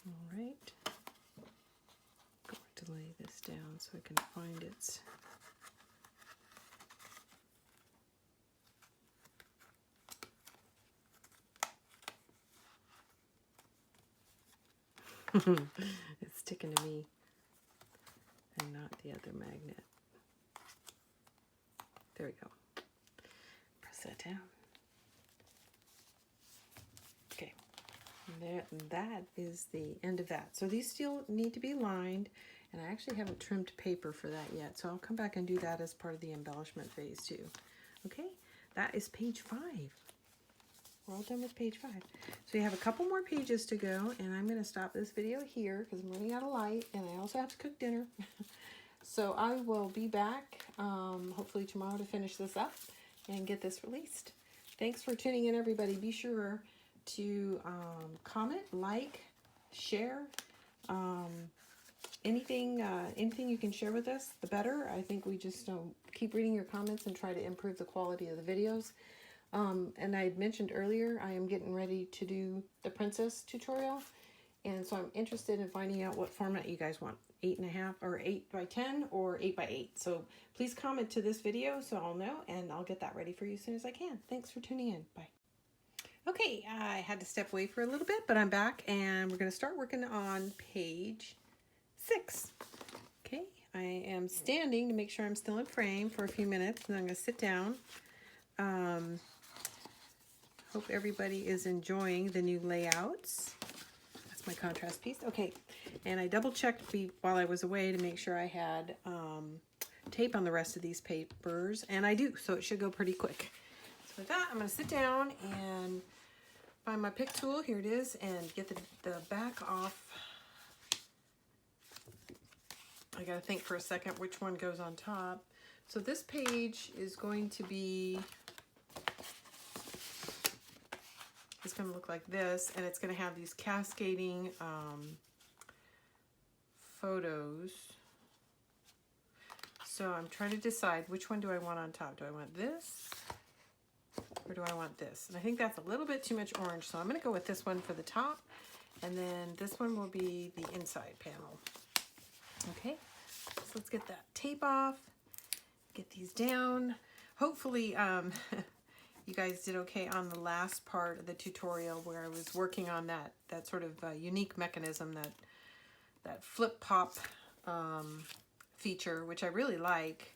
All right, I'm going to lay this down so I can find its it's sticking to me and not the other magnet. There we go. Press that down. Okay, and that is the end of that. So these still need to be lined, and I actually haven't trimmed paper for that yet, so I'll come back and do that as part of the embellishment phase too. Okay, that is page 5. We're all done with page 5. So you have a couple more pages to go, and I'm going to stop this video here because I'm running out of light, and I also have to cook dinner. So I will be back hopefully tomorrow to finish this up and get this released. Thanks for tuning in, everybody. Be sure to comment, like, share. Anything you can share with us, the better. I think we just keep reading your comments and try to improve the quality of the videos. And I had mentioned earlier, I am getting ready to do the princess tutorial. And so I'm interested in finding out what format you guys want. 8.5 or 8x10 or 8x8. So please comment to this video so I'll know, and I'll get that ready for you as soon as I can. Thanks for tuning in. Bye. Okay, I had to step away for a little bit, but I'm back and we're going to start working on page 6. Okay, I am standing to make sure I'm still in frame for a few minutes, and I'm going to sit down. Hope everybody is enjoying the new layouts. That's my contrast piece. Okay, and I double checked while I was away to make sure I had tape on the rest of these papers, and I do, so it should go pretty quick. So with that, I'm going to sit down and find my pick tool. Here it is, and get the back off. I got to think for a second which one goes on top. So this page is going to be... It's going to look like this, and it's going to have these cascading photos. So I'm trying to decide which one do I want on top. Do I want this or do I want this? And I think that's a little bit too much orange, so I'm going to go with this one for the top, and then this one will be the inside panel. Okay, so let's get that tape off, get these down. Hopefully, you guys did okay on the last part of the tutorial where I was working on that sort of unique mechanism, that flip-pop feature, which I really like.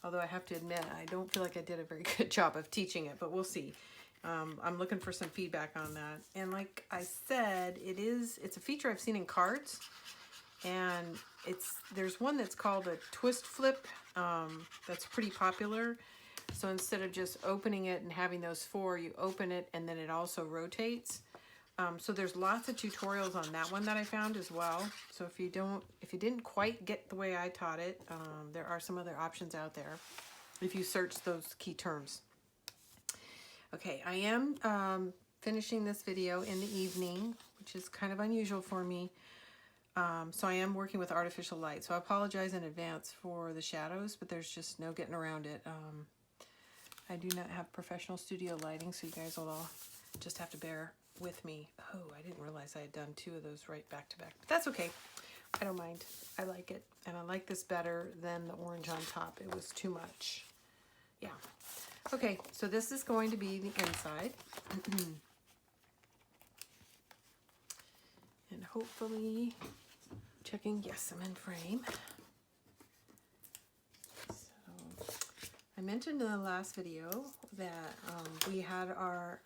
Although I have to admit, I don't feel like I did a very good job of teaching it, but we'll see. I'm looking for some feedback on that. And like I said, it's a feature I've seen in cards, and there's one that's called a twist flip that's pretty popular. So instead of just opening it and having those 4, you open it and then it also rotates. So there's lots of tutorials on that one that I found as well. So if you didn't quite get the way I taught it, there are some other options out there. if you search those key terms. Okay, I am finishing this video in the evening, which is kind of unusual for me. So I am working with artificial light. So I apologize in advance for the shadows, but there's just no getting around it. I do not have professional studio lighting, so you guys will all just have to bear with me. Oh, I didn't realize I had done 2 of those right back to back. But that's okay. I don't mind. I like it. And I like this better than the orange on top. It was too much. Yeah. Okay, so this is going to be the inside. And hopefully, checking, yes, I'm in frame. So, I mentioned in the last video that we had our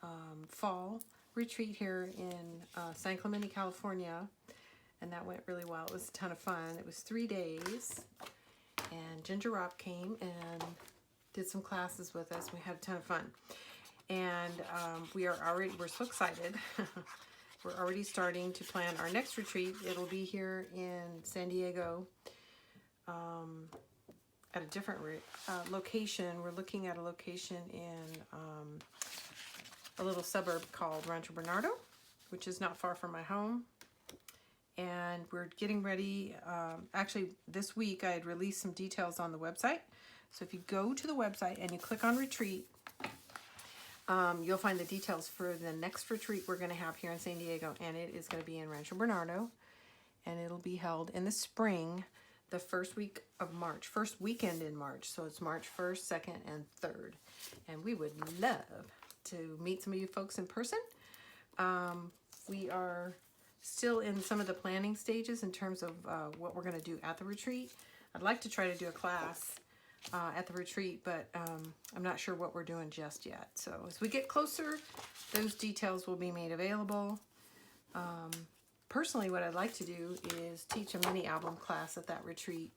fall retreat here in San Clemente, California, and that went really well. It was a ton of fun. It was 3 days, and Ginger Rock came and did some classes with us. We had a ton of fun, and we're so excited. We're already starting to plan our next retreat. It'll be here in San Diego at a different location. We're looking at a location in a little suburb called Rancho Bernardo, which is not far from my home. And we're getting ready. Actually, this week I had released some details on the website. So if you go to the website and you click on retreat, you'll find the details for the next retreat we're going to have here in San Diego, and it is going to be in Rancho Bernardo, and it'll be held in the spring, the first week of March, first weekend in March. So it's March 1st, 2nd, and 3rd, and we would love to meet some of you folks in person. We are still in some of the planning stages in terms of what we're going to do at the retreat. I'd like to try to do a class at the retreat, but I'm not sure what we're doing just yet. So as we get closer, those details will be made available. Personally, what I'd like to do is teach a mini album class at that retreat.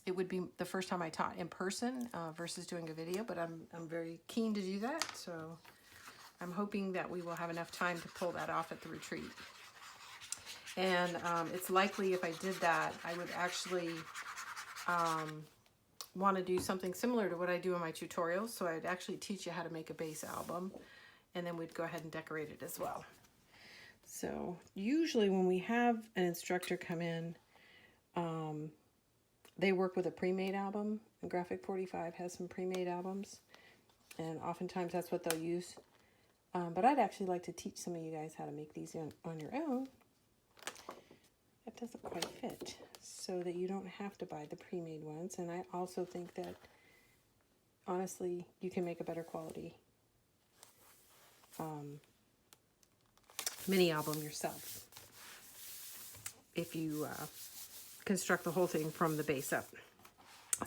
It would be the first time I taught in person versus doing a video, but I'm very keen to do that. So I'm hoping that we will have enough time to pull that off at the retreat. And it's likely if I did that, I would actually want to do something similar to what I do in my tutorials. So I'd actually teach you how to make a base album, and then we'd go ahead and decorate it as well. So usually when we have an instructor come in, they work with a pre-made album, and Graphic 45 has some pre-made albums, and oftentimes that's what they'll use. But I'd actually like to teach some of you guys how to make these on your own. That doesn't quite fit, so that you don't have to buy the pre-made ones. And I also think that, honestly, you can make a better quality mini album yourself if you construct the whole thing from the base up.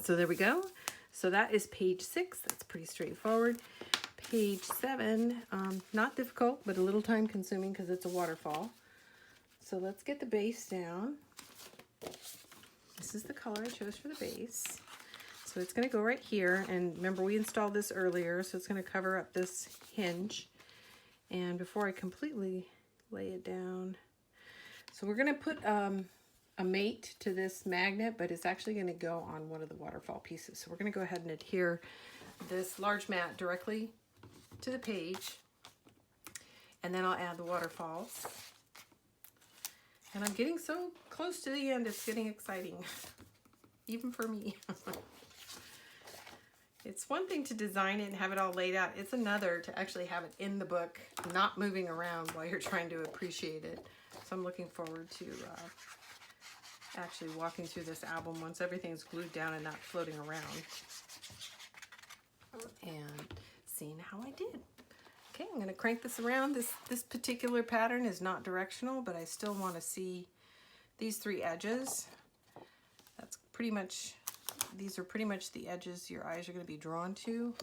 So there we go. So that is page 6. That's pretty straightforward. Page 7, not difficult, but a little time consuming because it's a waterfall. So let's get the base down. This is the color I chose for the base. So it's going to go right here. And remember, we installed this earlier, so it's going to cover up this hinge. And before I completely lay it down, so we're going to put a mate to this magnet, but it's actually going to go on one of the waterfall pieces. So we're going to go ahead and adhere this large mat directly to the page. And then I'll add the waterfalls. And I'm getting so close to the end, it's getting exciting, even for me. It's one thing to design it and have it all laid out. It's another to actually have it in the book, not moving around while you're trying to appreciate it. So I'm looking forward to actually walking through this album once everything's glued down and not floating around. And seeing how I did. Okay, I'm going to crank this around. This particular pattern is not directional, but I still want to see these 3 edges. That's pretty much, these are pretty much the edges your eyes are going to be drawn to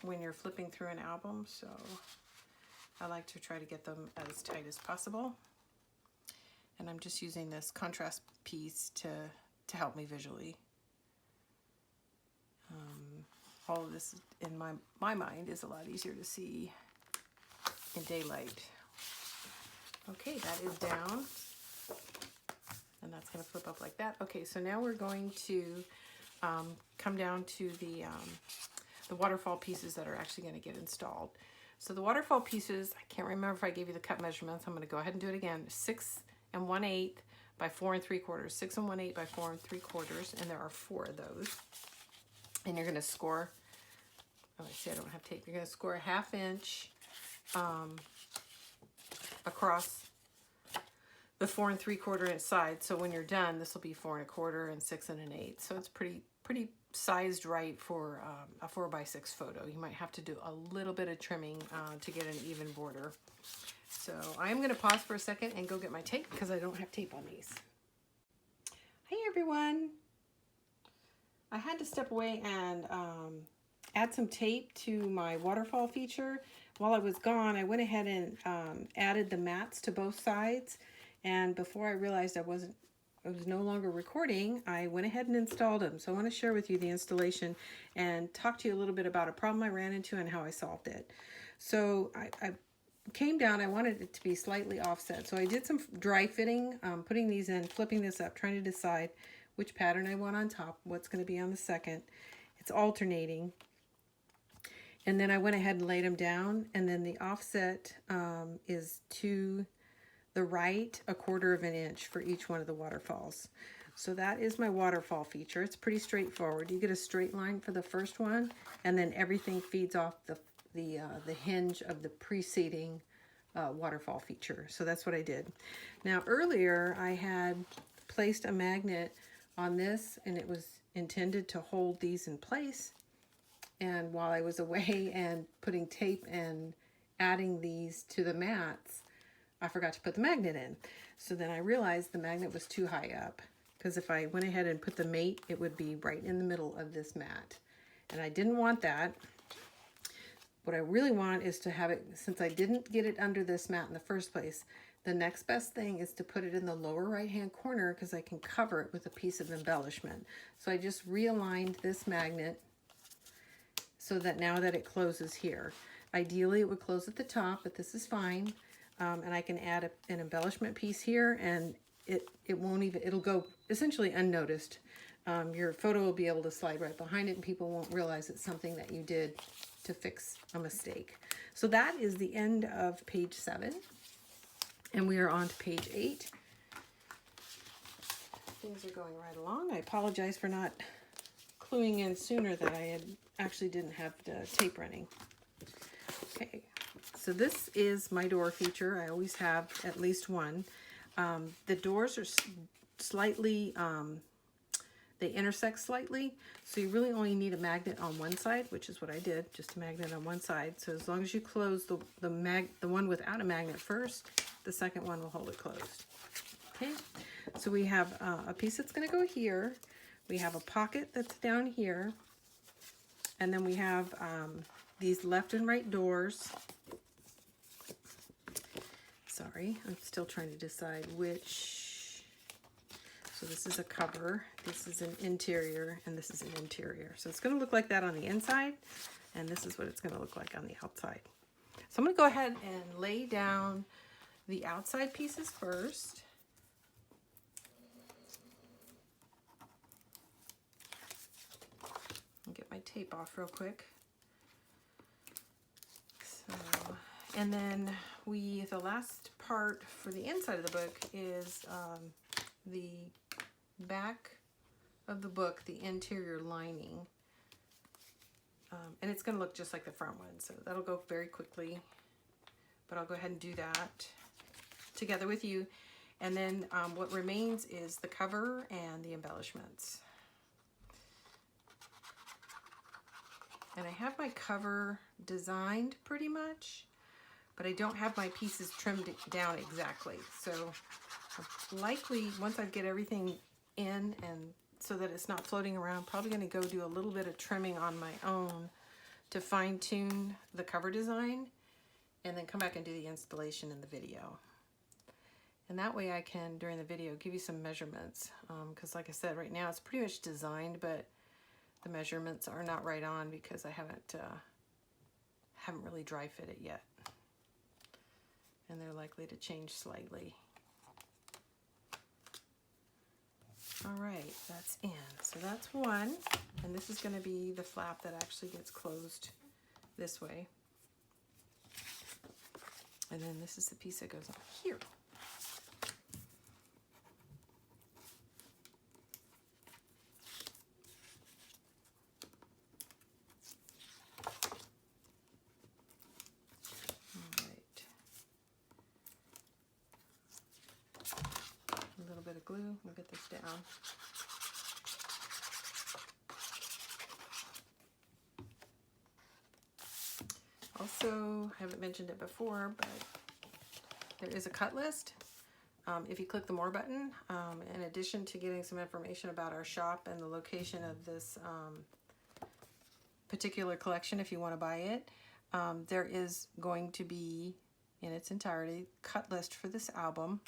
when you're flipping through an album. So I like to try to get them as tight as possible. And I'm just using this contrast piece to help me visually. All of this in my mind is a lot easier to see in daylight. Okay, that is down. And that's going to flip up like that. Okay, so now we're going to come down to the waterfall pieces that are actually going to get installed. So the waterfall pieces, I can't remember if I gave you the cut measurements. I'm going to go ahead and do it again. 6 1/8 by 4 3/4. 6 1/8 by 4 3/4, and there are 4 of those. And you're going to score. Oh, I see I don't have tape. You're going to score a 1/2 inch across the 4 3/4 inch side. So when you're done, this will be 4 1/4 and 6 1/8. So it's pretty sized right for a 4x6 photo. You might have to do a little bit of trimming to get an even border. So I'm going to pause for a second and go get my tape because I don't have tape on these. Hey everyone! I had to step away and add some tape to my waterfall feature. While I was gone, I went ahead and added the mats to both sides. And before I realized I was no longer recording, I went ahead and installed them. So I want to share with you the installation and talk to you a little bit about a problem I ran into and how I solved it. So I came down, I wanted it to be slightly offset. So I did some dry fitting, putting these in, flipping this up, trying to decide which pattern I want on top, what's going to be on the second. It's alternating. And then I went ahead and laid them down, and then the offset is to the right 1/4 of an inch for each one of the waterfalls. So that is my waterfall feature. It's pretty straightforward. You get a straight line for the first one, and then everything feeds off the hinge of the preceding waterfall feature. So that's what I did. Now earlier I had placed a magnet on this, and it was intended to hold these in place. And while I was away and putting tape and adding these to the mats, I forgot to put the magnet in. So then I realized the magnet was too high up, because if I went ahead and put the mate, it would be right in the middle of this mat. And I didn't want that. What I really want is to have it, since I didn't get it under this mat in the first place, the next best thing is to put it in the lower right-hand corner, because I can cover it with a piece of embellishment. So I just realigned this magnet so that now that it closes here. Ideally it would close at the top, but this is fine. And I can add an embellishment piece here, and it won't even, it'll go essentially unnoticed. Your photo will be able to slide right behind it, and people won't realize it's something that you did to fix a mistake. So that is the end of page 7, and we are on to page 8. Things are going right along. I apologize for not cluing in sooner that I actually didn't have the tape running. Okay. So this is my door feature. I always have at least one. The doors are slightly, they intersect slightly. So you really only need a magnet on one side, which is what I did, just a magnet on one side. So as long as you close the one without a magnet first, the second one will hold it closed. Okay. So we have a piece that's going to go here. We have a pocket that's down here. And then we have these left and right doors. Sorry, I'm still trying to decide which. So this is a cover, this is an interior, and this is an interior. So it's going to look like that on the inside, and this is what it's going to look like on the outside. So I'm going to go ahead and lay down the outside pieces first. I'll get my tape off real quick. So, and then the last part for the inside of the book is the back of the book, the interior lining. And it's going to look just like the front one, so that'll go very quickly. But I'll go ahead and do that together with you. And then what remains is the cover and the embellishments. And I have my cover designed pretty much, but I don't have my pieces trimmed down exactly. So likely, once I get everything in and so that it's not floating around, probably going to go do a little bit of trimming on my own to fine tune the cover design, and then come back and do the installation in the video. And that way I can, during the video, give you some measurements. Because like I said, right now it's pretty much designed, but the measurements are not right on because I haven't really dry fit it yet. And they're likely to change slightly. All right, that's in. So that's one, and this is going to be the flap that actually gets closed this way. And then this is the piece that goes on here. A little bit of glue. We'll get this down. Also, I haven't mentioned it before, but there is a cut list. If you click the More button, in addition to getting some information about our shop and the location of this particular collection, if you want to buy it, there is going to be, in its entirety, cut list for this album.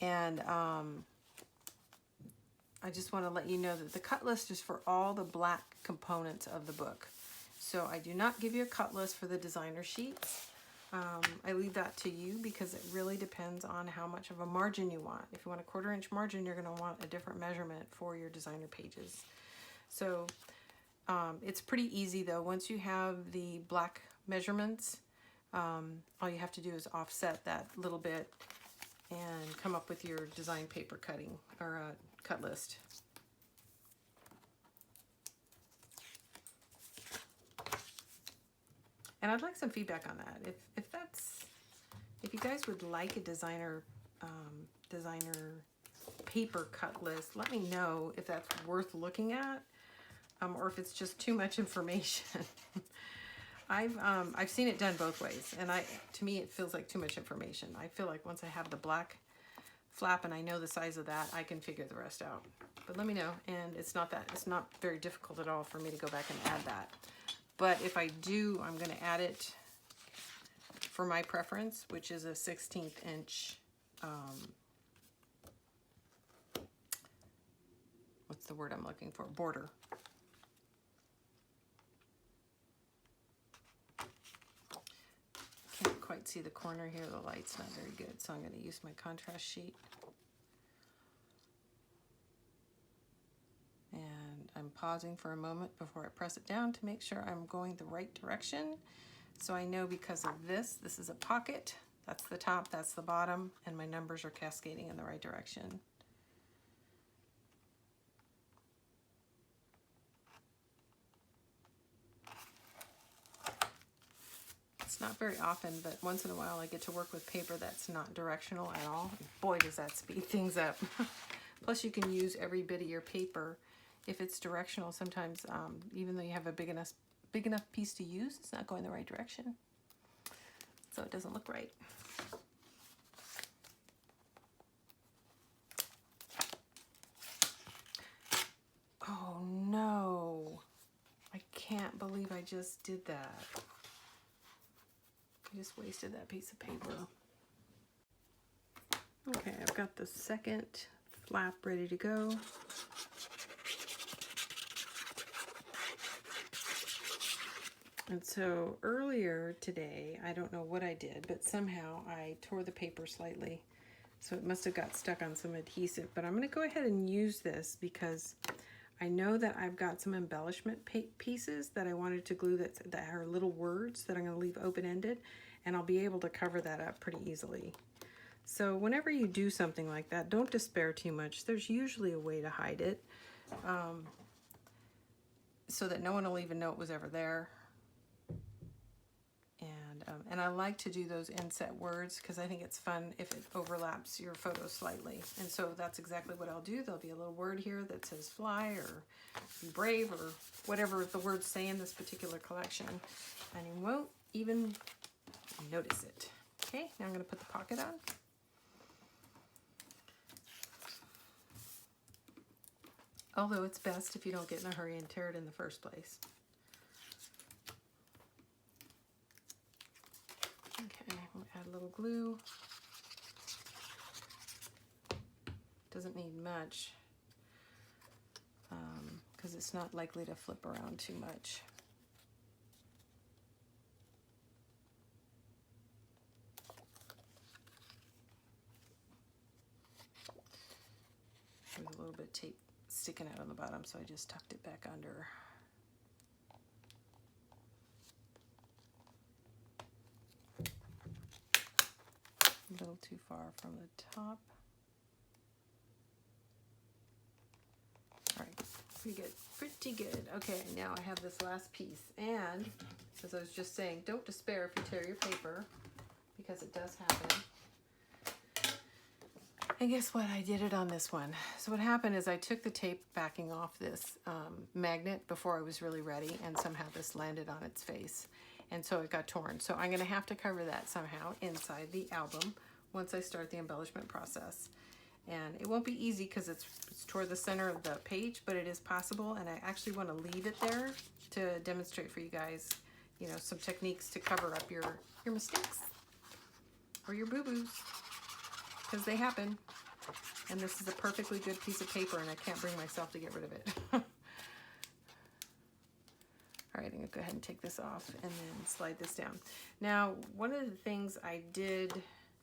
And I just want to let you know that the cut list is for all the black components of the book. So I do not give you a cut list for the designer sheets. I leave that to you because it really depends on how much of a margin you want. If you want a 1/4 inch margin, you're going to want a different measurement for your designer pages. So it's pretty easy though. Once you have the black measurements, all you have to do is offset that little bit and come up with your design paper cutting or cut list. And I'd like some feedback on that. If you guys would like a designer paper cut list, let me know if that's worth looking at, or if it's just too much information. I've seen it done both ways, and to me it feels like too much information. I feel like once I have the black flap and I know the size of that, I can figure the rest out. But let me know, and it's not very difficult at all for me to go back and add that. But if I do, I'm going to add it for my preference, which is a 1/16 inch, what's the word I'm looking for? Border. Can't quite see the corner here. The light's not very good, so I'm going to use my contrast sheet. And I'm pausing for a moment before I press it down to make sure I'm going the right direction. So I know because of this is a pocket. That's the top, that's the bottom, and my numbers are cascading in the right direction. It's not very often, but once in a while I get to work with paper that's not directional at all. Boy, does that speed things up. Plus you can use every bit of your paper. If it's directional, sometimes even though you have a big enough piece to use, it's not going the right direction. So it doesn't look right. Oh no, I can't believe I just did that. I just wasted that piece of paper. Okay, I've got the second flap ready to go. And so earlier today, I don't know what I did, but somehow I tore the paper slightly. So it must have got stuck on some adhesive, but I'm going to go ahead and use this because I know that I've got some embellishment pieces that I wanted to glue that are little words that I'm going to leave open-ended, and I'll be able to cover that up pretty easily. So whenever you do something like that, don't despair too much. There's usually a way to hide it so that no one will even know it was ever there. And I like to do those inset words because I think it's fun if it overlaps your photo slightly. And so that's exactly what I'll do. There'll be a little word here that says fly or be brave or whatever the words say in this particular collection. And you won't even notice it. Okay, now I'm going to put the pocket on. Although it's best if you don't get in a hurry and tear it in the first place. Okay, we'll add a little glue. Doesn't need much because it's not likely to flip around too much. of tape sticking out on the bottom, so I just tucked it back under. A little too far from the top. All right, pretty good, pretty good. Okay, now I have this last piece, and as I was just saying, don't despair if you tear your paper, because it does happen. And guess what? I did it on this one. So what happened is I took the tape backing off this magnet before I was really ready, and somehow this landed on its face. And so it got torn. So I'm going to have to cover that somehow inside the album once I start the embellishment process. And it won't be easy because it's toward the center of the page, but it is possible. And I actually want to leave it there to demonstrate for you guys, you know, some techniques to cover up your mistakes or your boo-boos, because they happen. And this is a perfectly good piece of paper, and I can't bring myself to get rid of it. All right, I'm gonna go ahead and take this off and then slide this down. Now, one of the things I did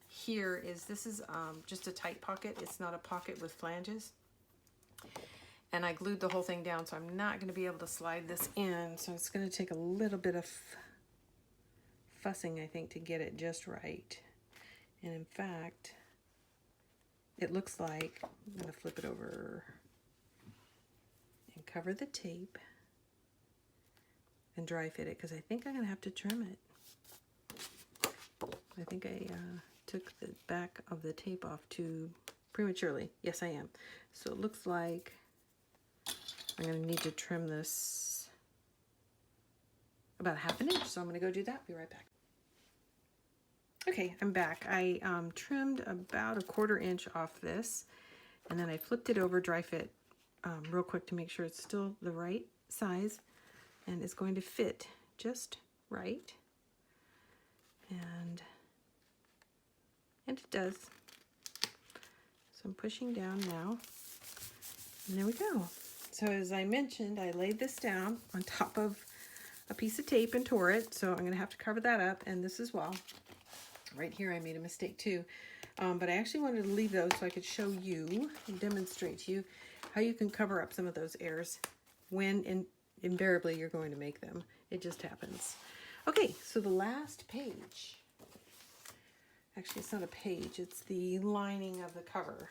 here is this is just a tight pocket. It's not a pocket with flanges. And I glued the whole thing down, so I'm not gonna be able to slide this in. So it's gonna take a little bit of fussing, I think, to get it just right. And in fact, it looks like, I'm going to flip it over and cover the tape and dry fit it, because I think I'm going to have to trim it. I think I took the back of the tape off too prematurely. Yes, I am. So it looks like I'm going to need to trim this about 1/2 inch. So I'm going to go do that. Be right back. Okay, I'm back. I trimmed about 1/4 inch off this, and then I flipped it over, dry fit real quick to make sure it's still the right size and it's going to fit just right. And it does. So I'm pushing down now, and there we go. So as I mentioned, I laid this down on top of a piece of tape and tore it, so I'm going to have to cover that up, and this as well. Right here I made a mistake too, but I actually wanted to leave those so I could show you and demonstrate to you how you can cover up some of those errors when invariably you're going to make them. It just happens. Okay, so the last page, actually it's not a page, it's the lining of the cover.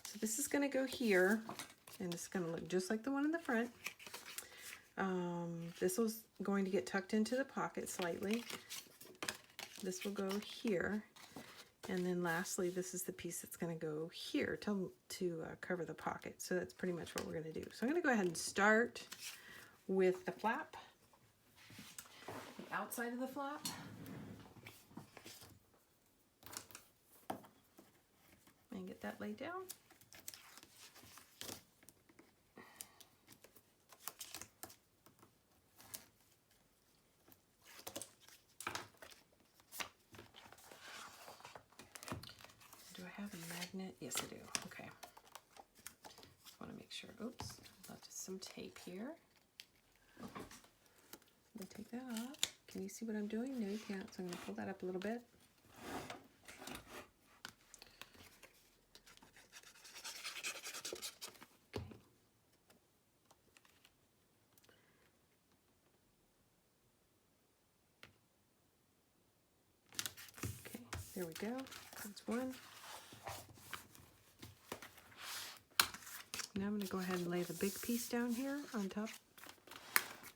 So this is going to go here, and it's going to look just like the one in the front. This was going to get tucked into the pocket slightly. This will go here, and then lastly, this is the piece that's going to go here to cover the pocket. So that's pretty much what we're going to do. So I'm going to go ahead and start with the flap, the outside of the flap. And get that laid down. Do I have a magnet? Yes, I do. Okay. Just want to make sure. Oops, left some tape here. I'm going to take that off. Can you see what I'm doing? No, you can't. So I'm going to pull that up a little bit. Okay, there we go. That's one. Now I'm going to go ahead and lay the big piece down here on top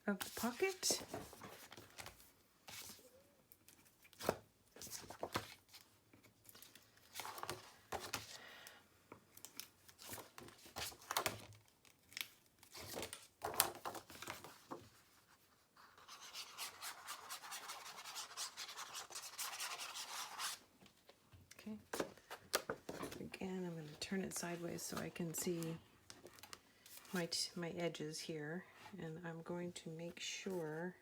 of the pocket. Okay. Again, I'm going to turn it sideways so I can see my edges here, and I'm going to make sure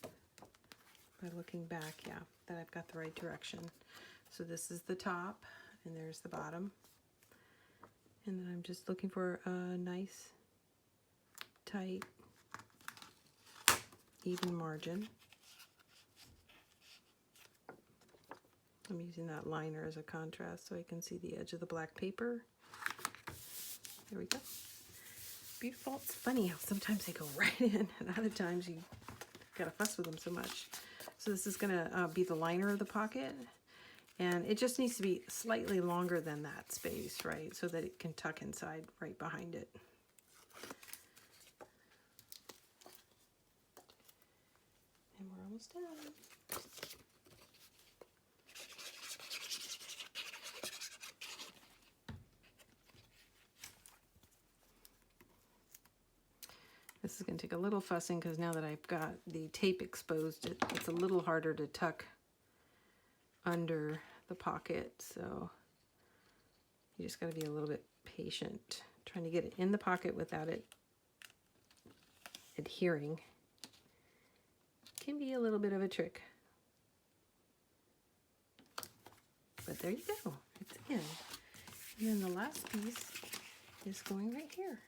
by looking back, yeah, that I've got the right direction. So this is the top, and there's the bottom, and then I'm just looking for a nice, tight, even margin. I'm using that liner as a contrast so I can see the edge of the black paper. There we go. Beautiful. It's funny how sometimes they go right in and other times you gotta fuss with them so much. So this is gonna be the liner of the pocket, and it just needs to be slightly longer than that space, right? So that it can tuck inside right behind it. And we're almost done. This is going to take a little fussing because now that I've got the tape exposed, it's a little harder to tuck under the pocket. So you just got to be a little bit patient. Trying to get it in the pocket without it adhering can be a little bit of a trick. But there you go. It's in. And then the last piece is going right here.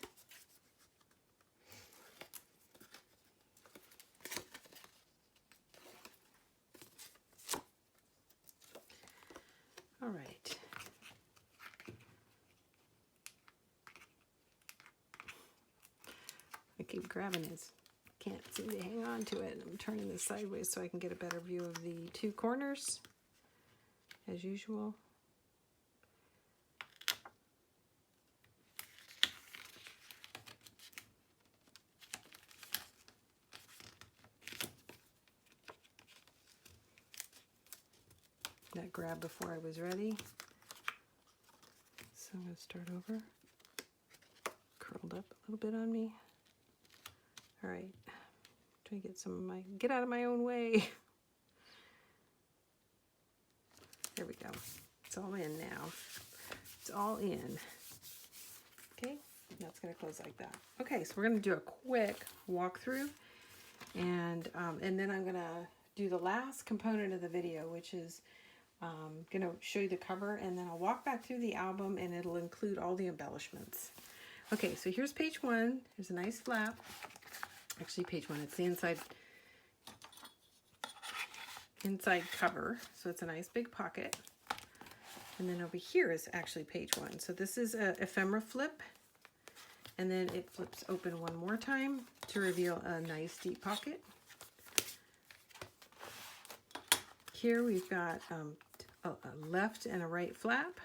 All right. I keep grabbing it. Can't seem to hang on to it. I'm turning this sideways so I can get a better view of the two corners, as usual. That grab before I was ready. So I'm going to start over. Curled up a little bit on me. All right. Try to get some of my, get out of my own way. There we go. It's all in now. It's all in. Okay. Now it's going to close like that. Okay. So we're going to do a quick walkthrough, and then I'm going to do the last component of the video, which is going to show you the cover, and then I'll walk back through the album and it'll include all the embellishments. Okay, so here's page one. There's a nice flap. Actually, page one, it's the inside cover. So it's a nice big pocket. And then over here is actually page one. So this is a ephemera flip. And then it flips open one more time to reveal a nice deep pocket. Here we've got a left and a right flap,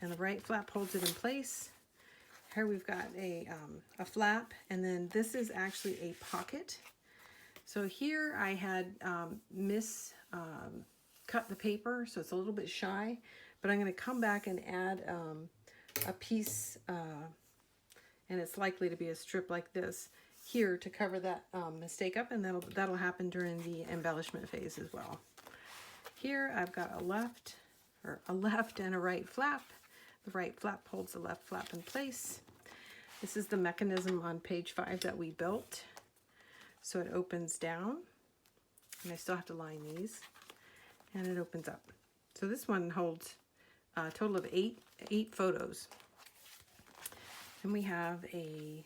and the right flap holds it in place. Here we've got a flap, and then this is actually a pocket. So here I had cut the paper, so it's a little bit shy, but I'm going to come back and add a piece, and it's likely to be a strip like this here to cover that mistake up, and that'll happen during the embellishment phase as well. Here I've got a left and a right flap. The right flap holds the left flap in place. This is the mechanism on page 5 that we built. So it opens down, and I still have to line these, and it opens up. So this one holds a total of eight photos. Then we have a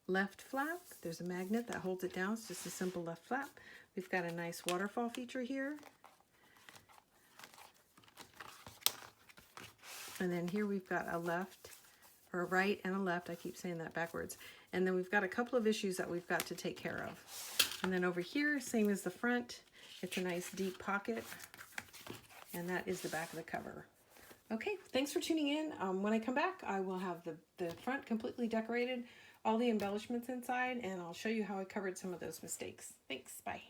left flap. There's a magnet that holds it down. It's just a simple left flap. We've got a nice waterfall feature here. And then here we've got a left, or a right and a left. I keep saying that backwards. And then we've got a couple of issues that we've got to take care of. And then over here, same as the front, it's a nice deep pocket. And that is the back of the cover. Okay, thanks for tuning in. When I come back, I will have the front completely decorated, all the embellishments inside, and I'll show you how I covered some of those mistakes. Thanks, bye.